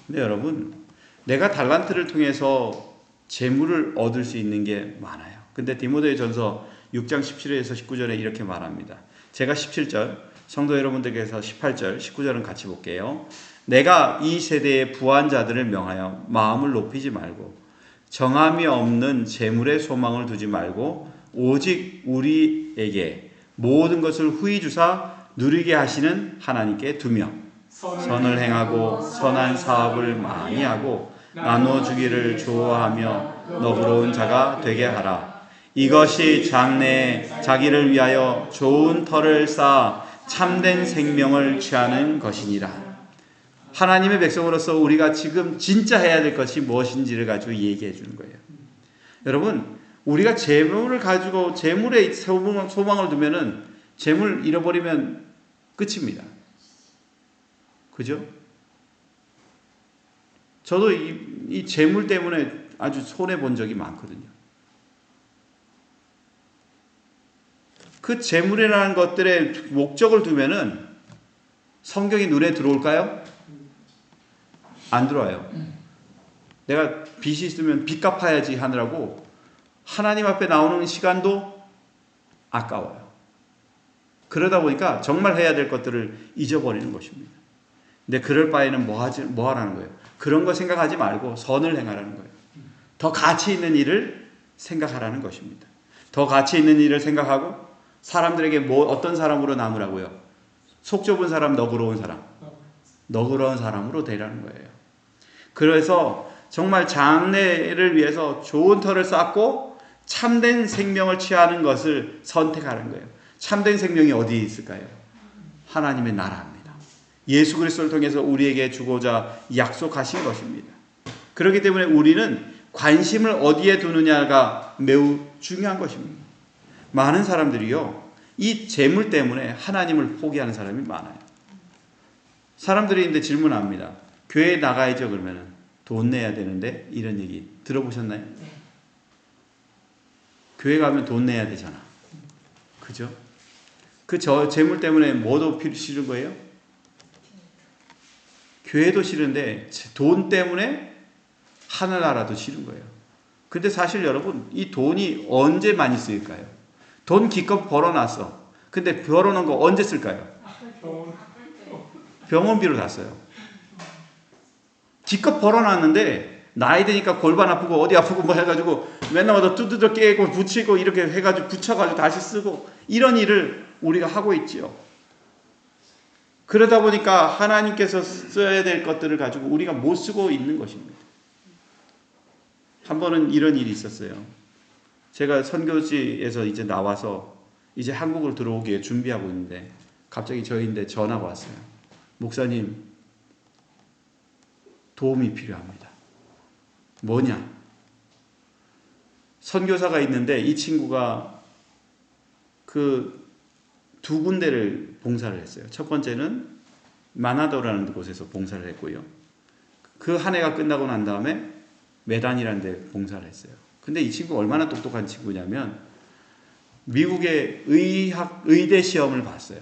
근데 여러분, 내가 달란트를 통해서 재물을 얻을 수 있는 게 많아요. 근데 디모데전서 6장 17절에서 19절에 이렇게 말합니다. 제가 17절, 성도 여러분들께서 18절, 19절은 같이 볼게요. 내가 이 세대의 부한 자들을 명하여 마음을 높이지 말고 정함이 없는 재물에 소망을 두지 말고 오직 우리에게 모든 것을 후히 주사 누리게 하시는 하나님께 두며 선을 행하고 선한 사업을 많이 하고 나눠주기를 좋아하며 너그러운 자가 되게 하라. 이것이 장래에 자기를 위하여 좋은 터를 쌓아 참된 생명을 취하는 것이니라. 하나님의 백성으로서 우리가 지금 진짜 해야 될 것이 무엇인지를 가지고 얘기해 주는 거예요. 여러분, 우리가 재물을 가지고 재물에 소망을 두면은 재물 잃어버리면 끝입니다. 그죠? 저도 이 재물 때문에 아주 손해 본 적이 많거든요. 그 재물이라는 것들의 목적을 두면은 성경이 눈에 들어올까요? 안 들어와요. 내가 빚이 있으면 빚 갚아야지 하느라고 하나님 앞에 나오는 시간도 아까워요. 그러다 보니까 정말 해야 될 것들을 잊어버리는 것입니다. 근데 그럴 바에는 뭐 하라는 거예요? 그런 거 생각하지 말고 선을 행하라는 거예요. 더 가치 있는 일을 생각하라는 것입니다. 더 가치 있는 일을 생각하고 사람들에게 어떤 사람으로 남으라고요? 속 좁은 사람, 너그러운 사람. 너그러운 사람으로 되라는 거예요. 그래서 정말 장래를 위해서 좋은 터를 쌓고 참된 생명을 취하는 것을 선택하는 거예요. 참된 생명이 어디에 있을까요? 하나님의 나라입니다. 예수 그리스도를 통해서 우리에게 주고자 약속하신 것입니다. 그렇기 때문에 우리는 관심을 어디에 두느냐가 매우 중요한 것입니다. 많은 사람들이요, 이 재물 때문에 하나님을 포기하는 사람이 많아요. 사람들이 있는데 질문합니다. 교회에 나가야죠. 그러면은 돈 내야 되는데 이런 얘기 들어보셨나요? 네. 교회 가면 돈 내야 되잖아. 그죠? 그 재물 때문에 뭐도 싫은 거예요? 교회도 싫은데 돈 때문에 하늘나라도 싫은 거예요. 근데 사실 여러분, 이 돈이 언제 많이 쓰일까요? 돈 기껏 벌어놨어. 근데 벌어놓은 거 언제 쓸까요? 병원비로 다 써요. 기껏 벌어놨는데 나이 드니까 골반 아프고 어디 아프고 뭐 해가지고 맨날마다 두드려 깨고 붙이고 이렇게 해가지고 붙여가지고 다시 쓰고 이런 일을 우리가 하고 있지요. 그러다 보니까 하나님께서 써야 될 것들을 가지고 우리가 못 쓰고 있는 것입니다. 한 번은 이런 일이 있었어요. 제가 선교지에서 이제 나와서 이제 한국을 들어오기에 준비하고 있는데 갑자기 저희인데 전화가 왔어요. 목사님, 도움이 필요합니다. 뭐냐? 선교사가 있는데 이 친구가 그 두 군데를 봉사를 했어요. 첫 번째는 마나도라는 곳에서 봉사를 했고요. 그 한 해가 끝나고 난 다음에 메단이라는 데 봉사를 했어요. 근데 이 친구가 얼마나 똑똑한 친구냐면 미국의 의대 시험을 봤어요.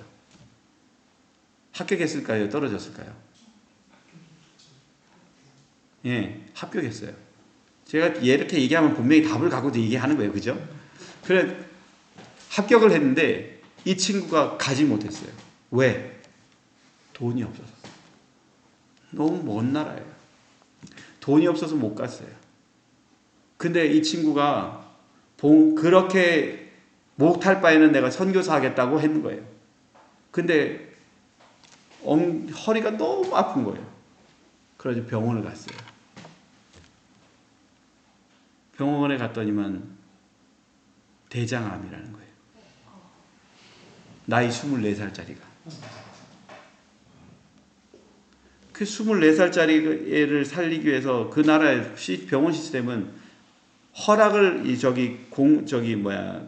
합격했을까요? 떨어졌을까요? 예, 합격했어요. 제가 이렇게 얘기하면 분명히 답을 갖고 얘기하는 거예요. 그죠? 그래, 합격을 했는데 이 친구가 가지 못했어요. 왜? 돈이 없어서. 너무 먼 나라예요. 돈이 없어서 못 갔어요. 근데 이 친구가 그렇게 못할 바에는 내가 선교사 하겠다고 했는 거예요. 근데 허리가 너무 아픈 거예요. 그래서 병원을 갔어요. 병원에 갔더니만 대장암이라는 거예요. 나이 24살짜리가. 그 24살짜리 애를 살리기 위해서 그 나라의 병원 시스템은 허락을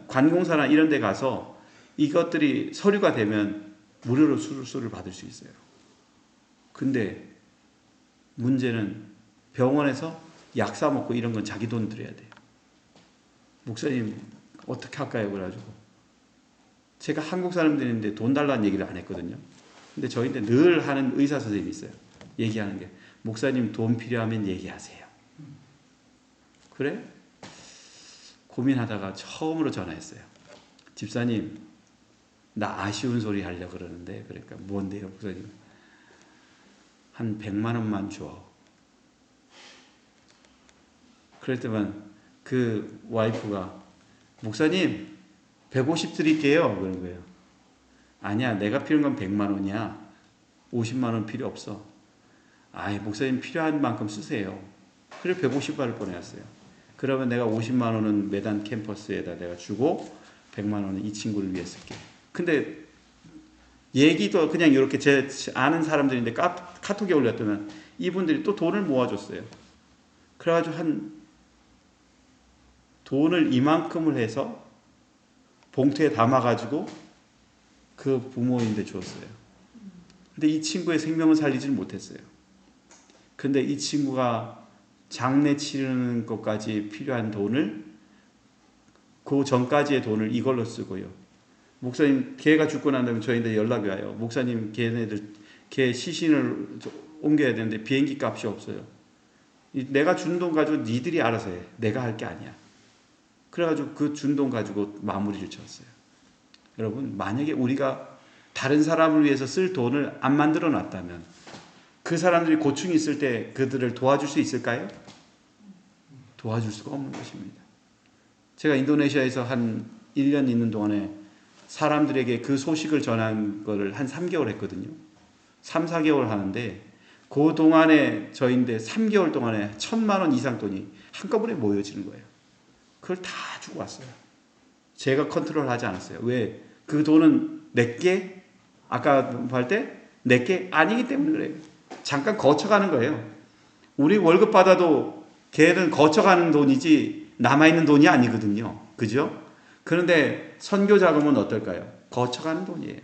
관공서나 이런 데 가서 이것들이 서류가 되면 무료로 수술을 받을 수 있어요. 근데 문제는 병원에서 약 사 먹고 이런 건 자기 돈 들여야 돼요. 목사님 어떻게 할까요? 그래가지고 제가 한국 사람들인데 돈 달라는 얘기를 안 했거든요. 근데 저희한테 늘 하는 의사 선생님이 있어요. 얘기하는 게 목사님 돈 필요하면 얘기하세요. 그래? 고민하다가 처음으로 전화했어요. 집사님 나 아쉬운 소리 하려고 그러는데 그러니까 뭔데요 목사님? 한 100만 원만 줘. 그럴 때만 그 와이프가 목사님 150 드릴게요. 그런 거예요. 아니야 내가 필요한 건 100만 원이야. 50만 원 필요 없어. 아이 목사님 필요한 만큼 쓰세요. 그래 150만을 보내왔어요. 그러면 내가 50만 원은 메단 캠퍼스에다 내가 주고 100만 원은 이 친구를 위해 쓸게. 근데 얘기도 그냥 이렇게 제 아는 사람들인데 카톡에 올렸더니 이분들이 또 돈을 모아줬어요. 그래가지고 돈을 이만큼을 해서 봉투에 담아가지고 그 부모인데 줬어요. 근데 이 친구의 생명을 살리지는 못했어요. 근데 이 친구가 장례 치르는 것까지 필요한 돈을 그 전까지의 돈을 이걸로 쓰고요. 목사님 걔가 죽고 난 다음에 저희한테 연락이 와요. 목사님 걔 시신을 옮겨야 되는데 비행기 값이 없어요. 내가 준 돈 가지고 니들이 알아서 해. 내가 할 게 아니야. 그래가지고 그 준 돈 가지고 마무리를 지었어요. 여러분 만약에 우리가 다른 사람을 위해서 쓸 돈을 안 만들어 놨다면 그 사람들이 고충이 있을 때 그들을 도와줄 수 있을까요? 도와줄 수가 없는 것입니다. 제가 인도네시아에서 한 1년 있는 동안에 사람들에게 그 소식을 전한 거를 한 3개월 했거든요. 3, 4개월 하는데 그 동안에 저인데 3개월 동안에 1,000만 원 이상 돈이 한꺼번에 모여지는 거예요. 그걸 다 주고 왔어요. 제가 컨트롤하지 않았어요. 왜? 그 돈은 내게 아까 할 때 내게 아니기 때문에 그래요. 잠깐 거쳐가는 거예요. 우리 월급 받아도 걔는 거쳐가는 돈이지 남아있는 돈이 아니거든요. 그죠? 그런데 선교 자금은 어떨까요? 거쳐가는 돈이에요.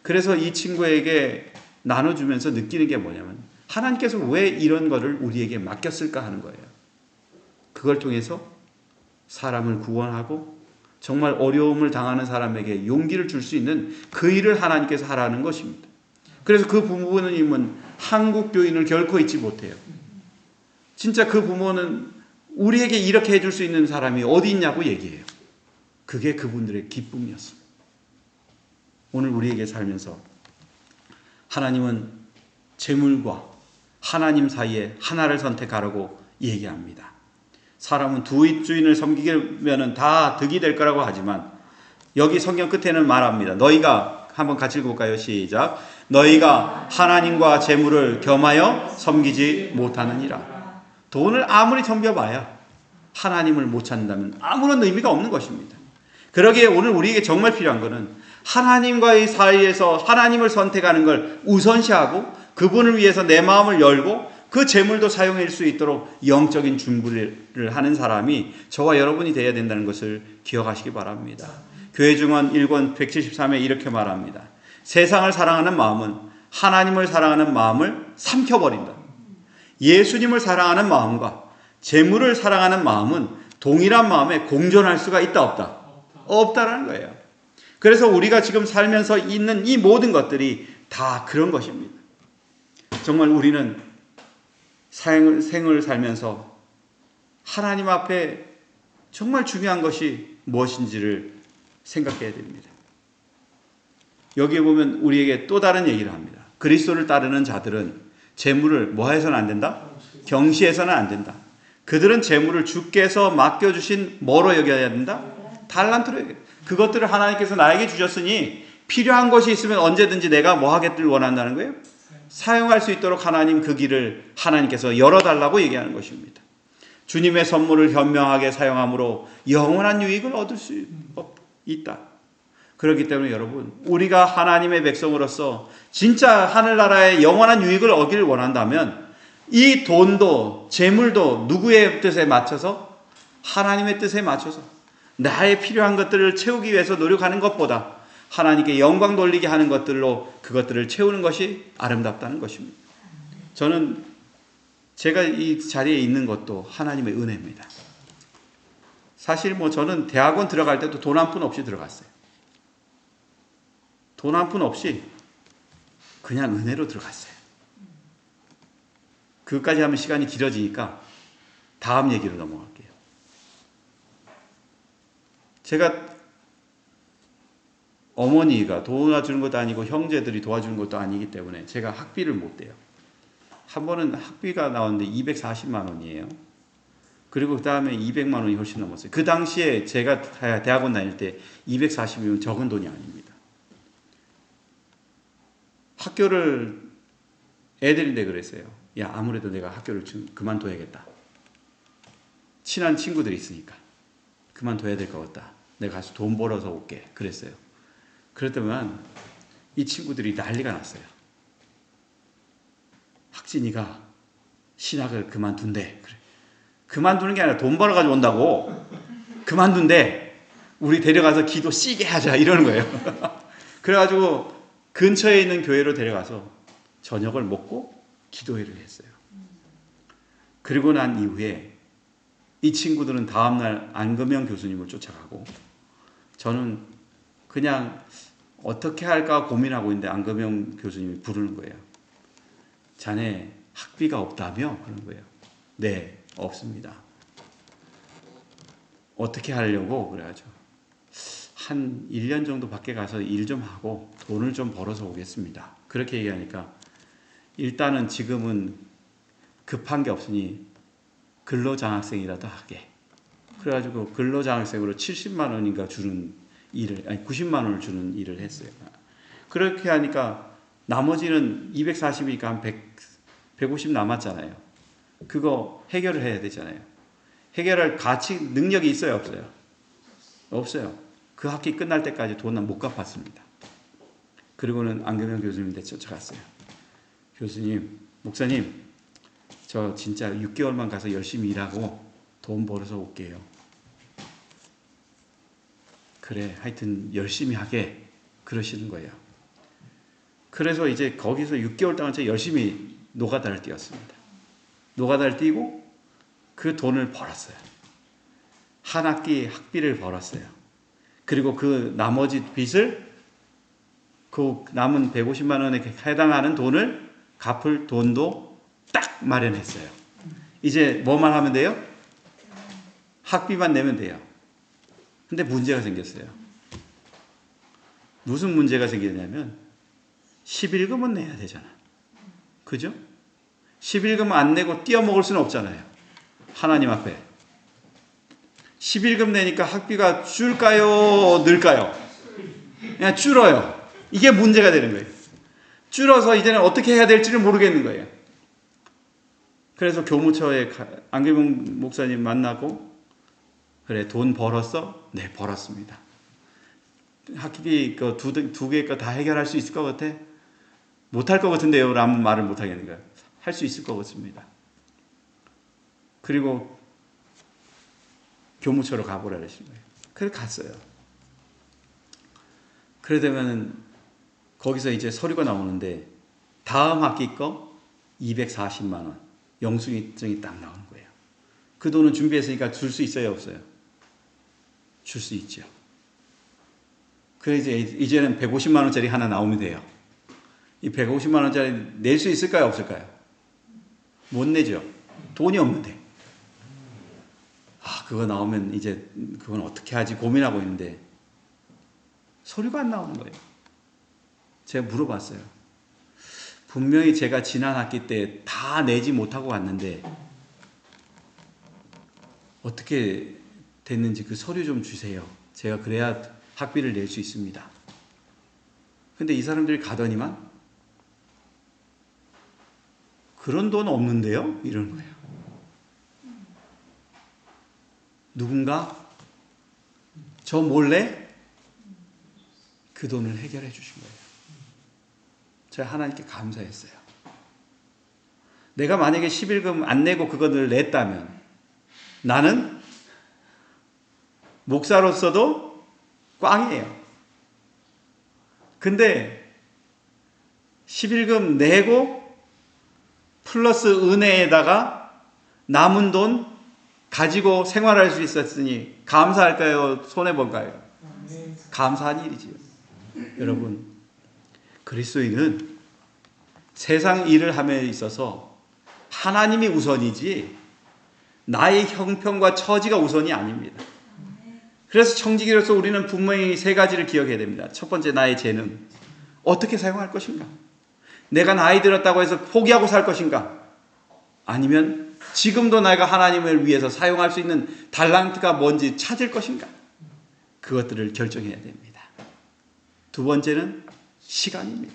그래서 이 친구에게 나눠주면서 느끼는 게 뭐냐면 하나님께서 왜 이런 거를 우리에게 맡겼을까 하는 거예요. 그걸 통해서 사람을 구원하고 정말 어려움을 당하는 사람에게 용기를 줄 수 있는 그 일을 하나님께서 하라는 것입니다. 그래서 그 부모님은 한국 교인을 결코 잊지 못해요. 진짜 그 부모는 우리에게 이렇게 해줄 수 있는 사람이 어디 있냐고 얘기해요. 그게 그분들의 기쁨이었습니다. 오늘 우리에게 살면서 하나님은 재물과 하나님 사이에 하나를 선택하라고 얘기합니다. 사람은 두 입주인을 섬기면 다 득이 될 거라고 하지만 여기 성경 끝에는 말합니다. 너희가 한번 같이 읽어볼까요? 시작. 너희가 하나님과 재물을 겸하여 섬기지 못하느니라. 돈을 아무리 섬겨봐야 하나님을 못 찾는다면 아무런 의미가 없는 것입니다. 그러기에 오늘 우리에게 정말 필요한 것은 하나님과의 사이에서 하나님을 선택하는 걸 우선시하고 그분을 위해서 내 마음을 열고 그 재물도 사용할 수 있도록 영적인 준비를 하는 사람이 저와 여러분이 되어야 된다는 것을 기억하시기 바랍니다. 교회 증언 1권 173에 이렇게 말합니다. 세상을 사랑하는 마음은 하나님을 사랑하는 마음을 삼켜버린다. 예수님을 사랑하는 마음과 재물을 사랑하는 마음은 동일한 마음에 공존할 수가 있다 없다? 없다라는 거예요. 그래서 우리가 지금 살면서 있는 이 모든 것들이 다 그런 것입니다. 정말 우리는 생을 살면서 하나님 앞에 정말 중요한 것이 무엇인지를 생각해야 됩니다. 여기에 보면 우리에게 또 다른 얘기를 합니다. 그리스도를 따르는 자들은 재물을 뭐 해서는 안 된다? 경시해서는 안 된다. 그들은 재물을 주께서 맡겨주신 뭐로 여겨야 된다? 달란트로 여겨야 된다. 그것들을 하나님께서 나에게 주셨으니 필요한 것이 있으면 언제든지 내가 뭐 하겠길 원한다는 거예요? 사용할 수 있도록 하나님 그 길을 하나님께서 열어달라고 얘기하는 것입니다. 주님의 선물을 현명하게 사용함으로 영원한 유익을 얻을 수 있다. 그렇기 때문에 여러분, 우리가 하나님의 백성으로서 진짜 하늘나라의 영원한 유익을 얻기를 원한다면 이 돈도 재물도 누구의 뜻에 맞춰서? 하나님의 뜻에 맞춰서 나의 필요한 것들을 채우기 위해서 노력하는 것보다 하나님께 영광 돌리게 하는 것들로 그것들을 채우는 것이 아름답다는 것입니다. 저는 제가 이 자리에 있는 것도 하나님의 은혜입니다. 사실 저는 대학원 들어갈 때도 돈 한 푼 없이 들어갔어요. 돈 한 푼 없이 그냥 은혜로 들어갔어요. 그것까지 하면 시간이 길어지니까 다음 얘기로 넘어갈게요. 제가 어머니가 도와주는 것도 아니고 형제들이 도와주는 것도 아니기 때문에 제가 학비를 못 대요. 한 번은 학비가 나왔는데 240만 원이에요. 그리고 그 다음에 200만 원이 훨씬 넘었어요. 그 당시에 제가 대학원 다닐 때 240이면 적은 돈이 아닙니다. 학교를 애들인데 그랬어요. 야, 아무래도 내가 학교를 그만둬야겠다. 친한 친구들이 있으니까 그만둬야 될 것 같다. 내가 가서 돈 벌어서 올게. 그랬어요. 그랬더만 이 친구들이 난리가 났어요. 학진이가 신학을 그만둔대. 그래. 그만두는 게 아니라 돈 벌어가지고 온다고. 그만둔대. 우리 데려가서 기도 씨게 하자. 이러는 거예요. 그래가지고 근처에 있는 교회로 데려가서 저녁을 먹고 기도회를 했어요. 그리고 난 이후에 이 친구들은 다음날 안금영 교수님을 쫓아가고 저는 그냥 어떻게 할까 고민하고 있는데 안금영 교수님이 부르는 거예요. 자네 학비가 없다며? 그런 거예요. 네, 없습니다. 어떻게 하려고? 그래가지고 한 1년 정도 밖에 가서 일 좀 하고 돈을 좀 벌어서 오겠습니다. 그렇게 얘기하니까 일단은 지금은 급한 게 없으니 근로장학생이라도 하게. 그래가지고 근로장학생으로 70만 원인가 주는 일을, 아니 90만 원을 주는 일을 했어요. 그렇게 하니까 나머지는 240이니까 한 150 남았잖아요. 그거 해결을 해야 되잖아요. 해결할 가치, 능력이 있어요, 없어요? 없어요. 그 학기 끝날 때까지 돈은 못 갚았습니다. 그리고는 안금영 교수님한테 쫓아갔어요. 교수님, 목사님, 저 진짜 6개월만 가서 열심히 일하고 돈 벌어서 올게요. 그래, 하여튼 열심히 하게. 그러시는 거예요. 그래서 이제 거기서 6개월 동안 제가 열심히 노가다를 뛰었습니다. 노가다를 뛰고 그 돈을 벌었어요. 한 학기 학비를 벌었어요. 그리고 그 나머지 빚을 그 남은 150만 원에 해당하는 돈을 갚을 돈도 딱 마련했어요. 이제 뭐만 하면 돼요? 학비만 내면 돼요. 근데 문제가 생겼어요. 무슨 문제가 생기냐면 11금은 내야 되잖아. 그죠? 11금 안 내고 띄어먹을 수는 없잖아요. 하나님 앞에. 11금 내니까 학비가 줄까요? 늘까요? 그냥 줄어요. 이게 문제가 되는 거예요. 줄어서 이제는 어떻게 해야 될지를 모르겠는 거예요. 그래서 교무처에 안규명 목사님 만나고, 그래, 돈 벌었어? 네, 벌었습니다. 학비 그 두 개 거 다 해결할 수 있을 것 같아? 못할 것 같은데요? 라는 말을 못 하겠는 거예요. 할 수 있을 것 같습니다. 그리고 교무처로 가보라 그러신 거예요. 그래서 갔어요. 그러다면 거기서 이제 서류가 나오는데 다음 학기 거 240만 원 영수증이 딱 나오는 거예요. 그 돈은 준비했으니까 줄 수 있어요, 없어요? 줄 수 있죠. 그래서 이제는 150만 원짜리 하나 나오면 돼요. 이 150만 원짜리 낼 수 있을까요, 없을까요? 못 내죠. 돈이 없는데. 그거 나오면 이제 그건 어떻게 하지 고민하고 있는데 서류가 안 나오는 거예요. 제가 물어봤어요. 분명히 제가 지난 학기 때 다 내지 못하고 왔는데 어떻게 됐는지 그 서류 좀 주세요. 제가 그래야 학비를 낼 수 있습니다. 근데 이 사람들이 가더니만 그런 돈 없는데요? 이러는 거예요. 누군가 저 몰래 그 돈을 해결해 주신 거예요. 제가 하나님께 감사했어요. 내가 만약에 11금 안 내고 그거를 냈다면 나는 목사로서도 꽝이에요. 근데 11금 내고 플러스 은혜에다가 남은 돈 가지고 생활할 수 있었으니 감사할까요? 손해볼까요? 감사한 일이지요. 여러분, 그리스도인은 세상 일을 함에 있어서 하나님이 우선이지 나의 형편과 처지가 우선이 아닙니다. 그래서 청지기로서 우리는 분명히 세 가지를 기억해야 됩니다. 첫 번째, 나의 재능. 어떻게 사용할 것인가? 내가 나이 들었다고 해서 포기하고 살 것인가? 아니면 지금도 내가 하나님을 위해서 사용할 수 있는 달란트가 뭔지 찾을 것인가? 그것들을 결정해야 됩니다. 두 번째는 시간입니다.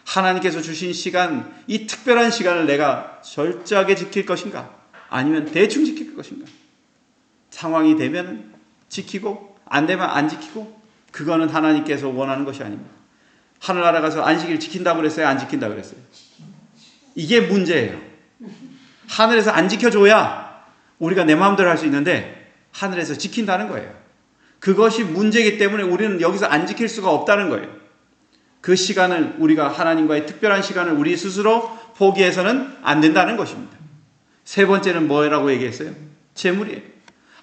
하나님께서 주신 시간, 이 특별한 시간을 내가 철저하게 지킬 것인가? 아니면 대충 지킬 것인가? 상황이 되면 지키고 안 되면 안 지키고, 그거는 하나님께서 원하는 것이 아닙니다. 하늘나라 가서 안식일 지킨다고 그랬어요? 안 지킨다고 그랬어요? 이게 문제예요. 하늘에서 안 지켜줘야 우리가 내 마음대로 할 수 있는데 하늘에서 지킨다는 거예요. 그것이 문제이기 때문에 우리는 여기서 안 지킬 수가 없다는 거예요. 그 시간을, 우리가 하나님과의 특별한 시간을 우리 스스로 포기해서는 안 된다는 것입니다. 세 번째는 뭐라고 얘기했어요? 재물이에요.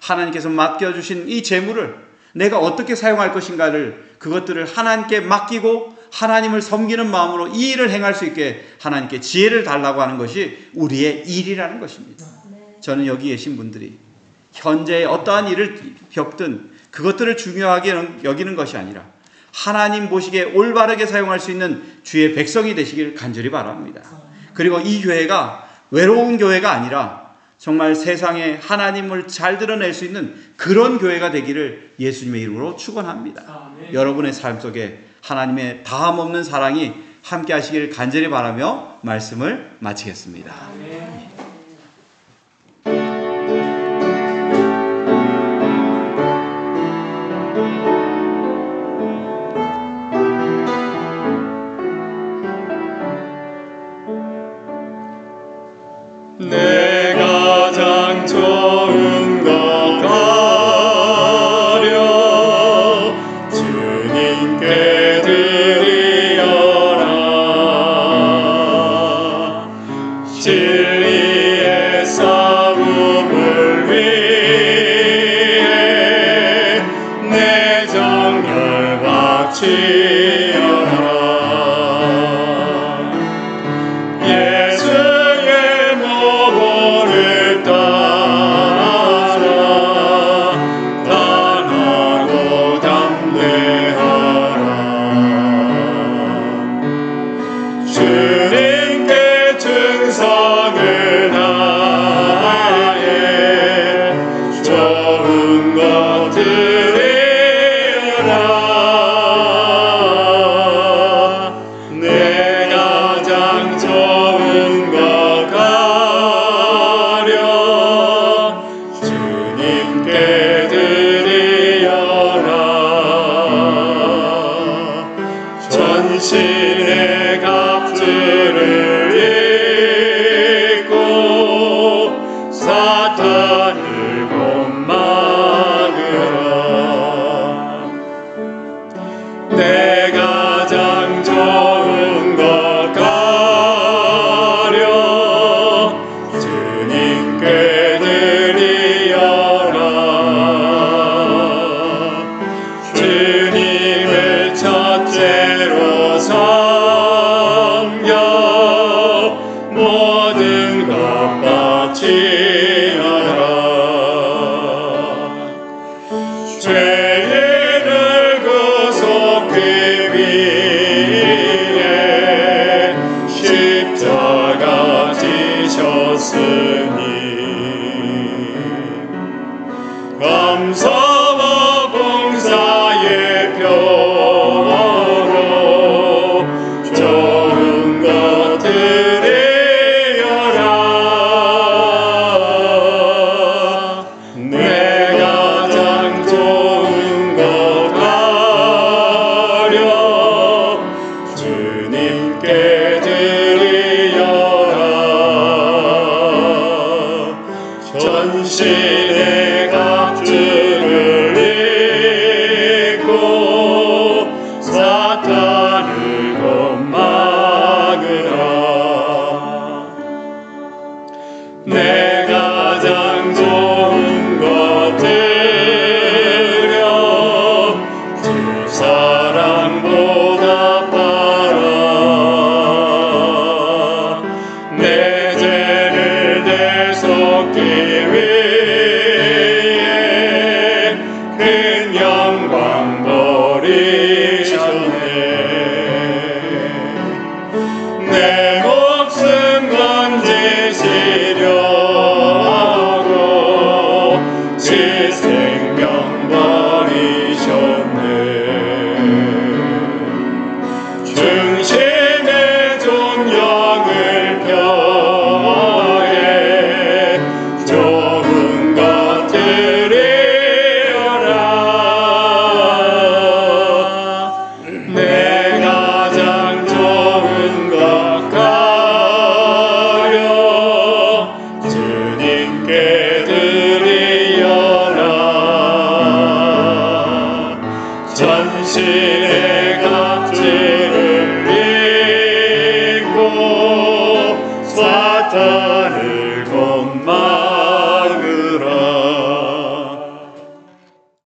하나님께서 맡겨주신 이 재물을 내가 어떻게 사용할 것인가를, 그것들을 하나님께 맡기고 하나님을 섬기는 마음으로 이 일을 행할 수 있게 하나님께 지혜를 달라고 하는 것이 우리의 일이라는 것입니다. 저는 여기 계신 분들이 현재 어떠한 일을 겪든 그것들을 중요하게 여기는 것이 아니라 하나님 보시기에 올바르게 사용할 수 있는 주의 백성이 되시길 간절히 바랍니다. 그리고 이 교회가 외로운 교회가 아니라 정말 세상에 하나님을 잘 드러낼 수 있는 그런 교회가 되기를 예수님의 이름으로 축원합니다. 여러분의 삶 속에 하나님의 다함 없는 사랑이 함께 하시기를 간절히 바라며 말씀을 마치겠습니다. 내 가장 좋은 것 가려 주님께 드리어라. 진리의 싸움을 위해 내 정열 바치어라. 주님께 충성 전신의 갑주를 입고 사탄을 곧막으라. 내 가장 좋은 것 가려 주님께 드리어라. 주님을 첫째로 섬겨 모든 것 바치어라. 죄인을 구속하기 위해 십자가 지셨으니 감사와 봉사의 표로 좋은 것 드리어라. 내 가장 좋은 것 가려 주님께 드리어라. 전신의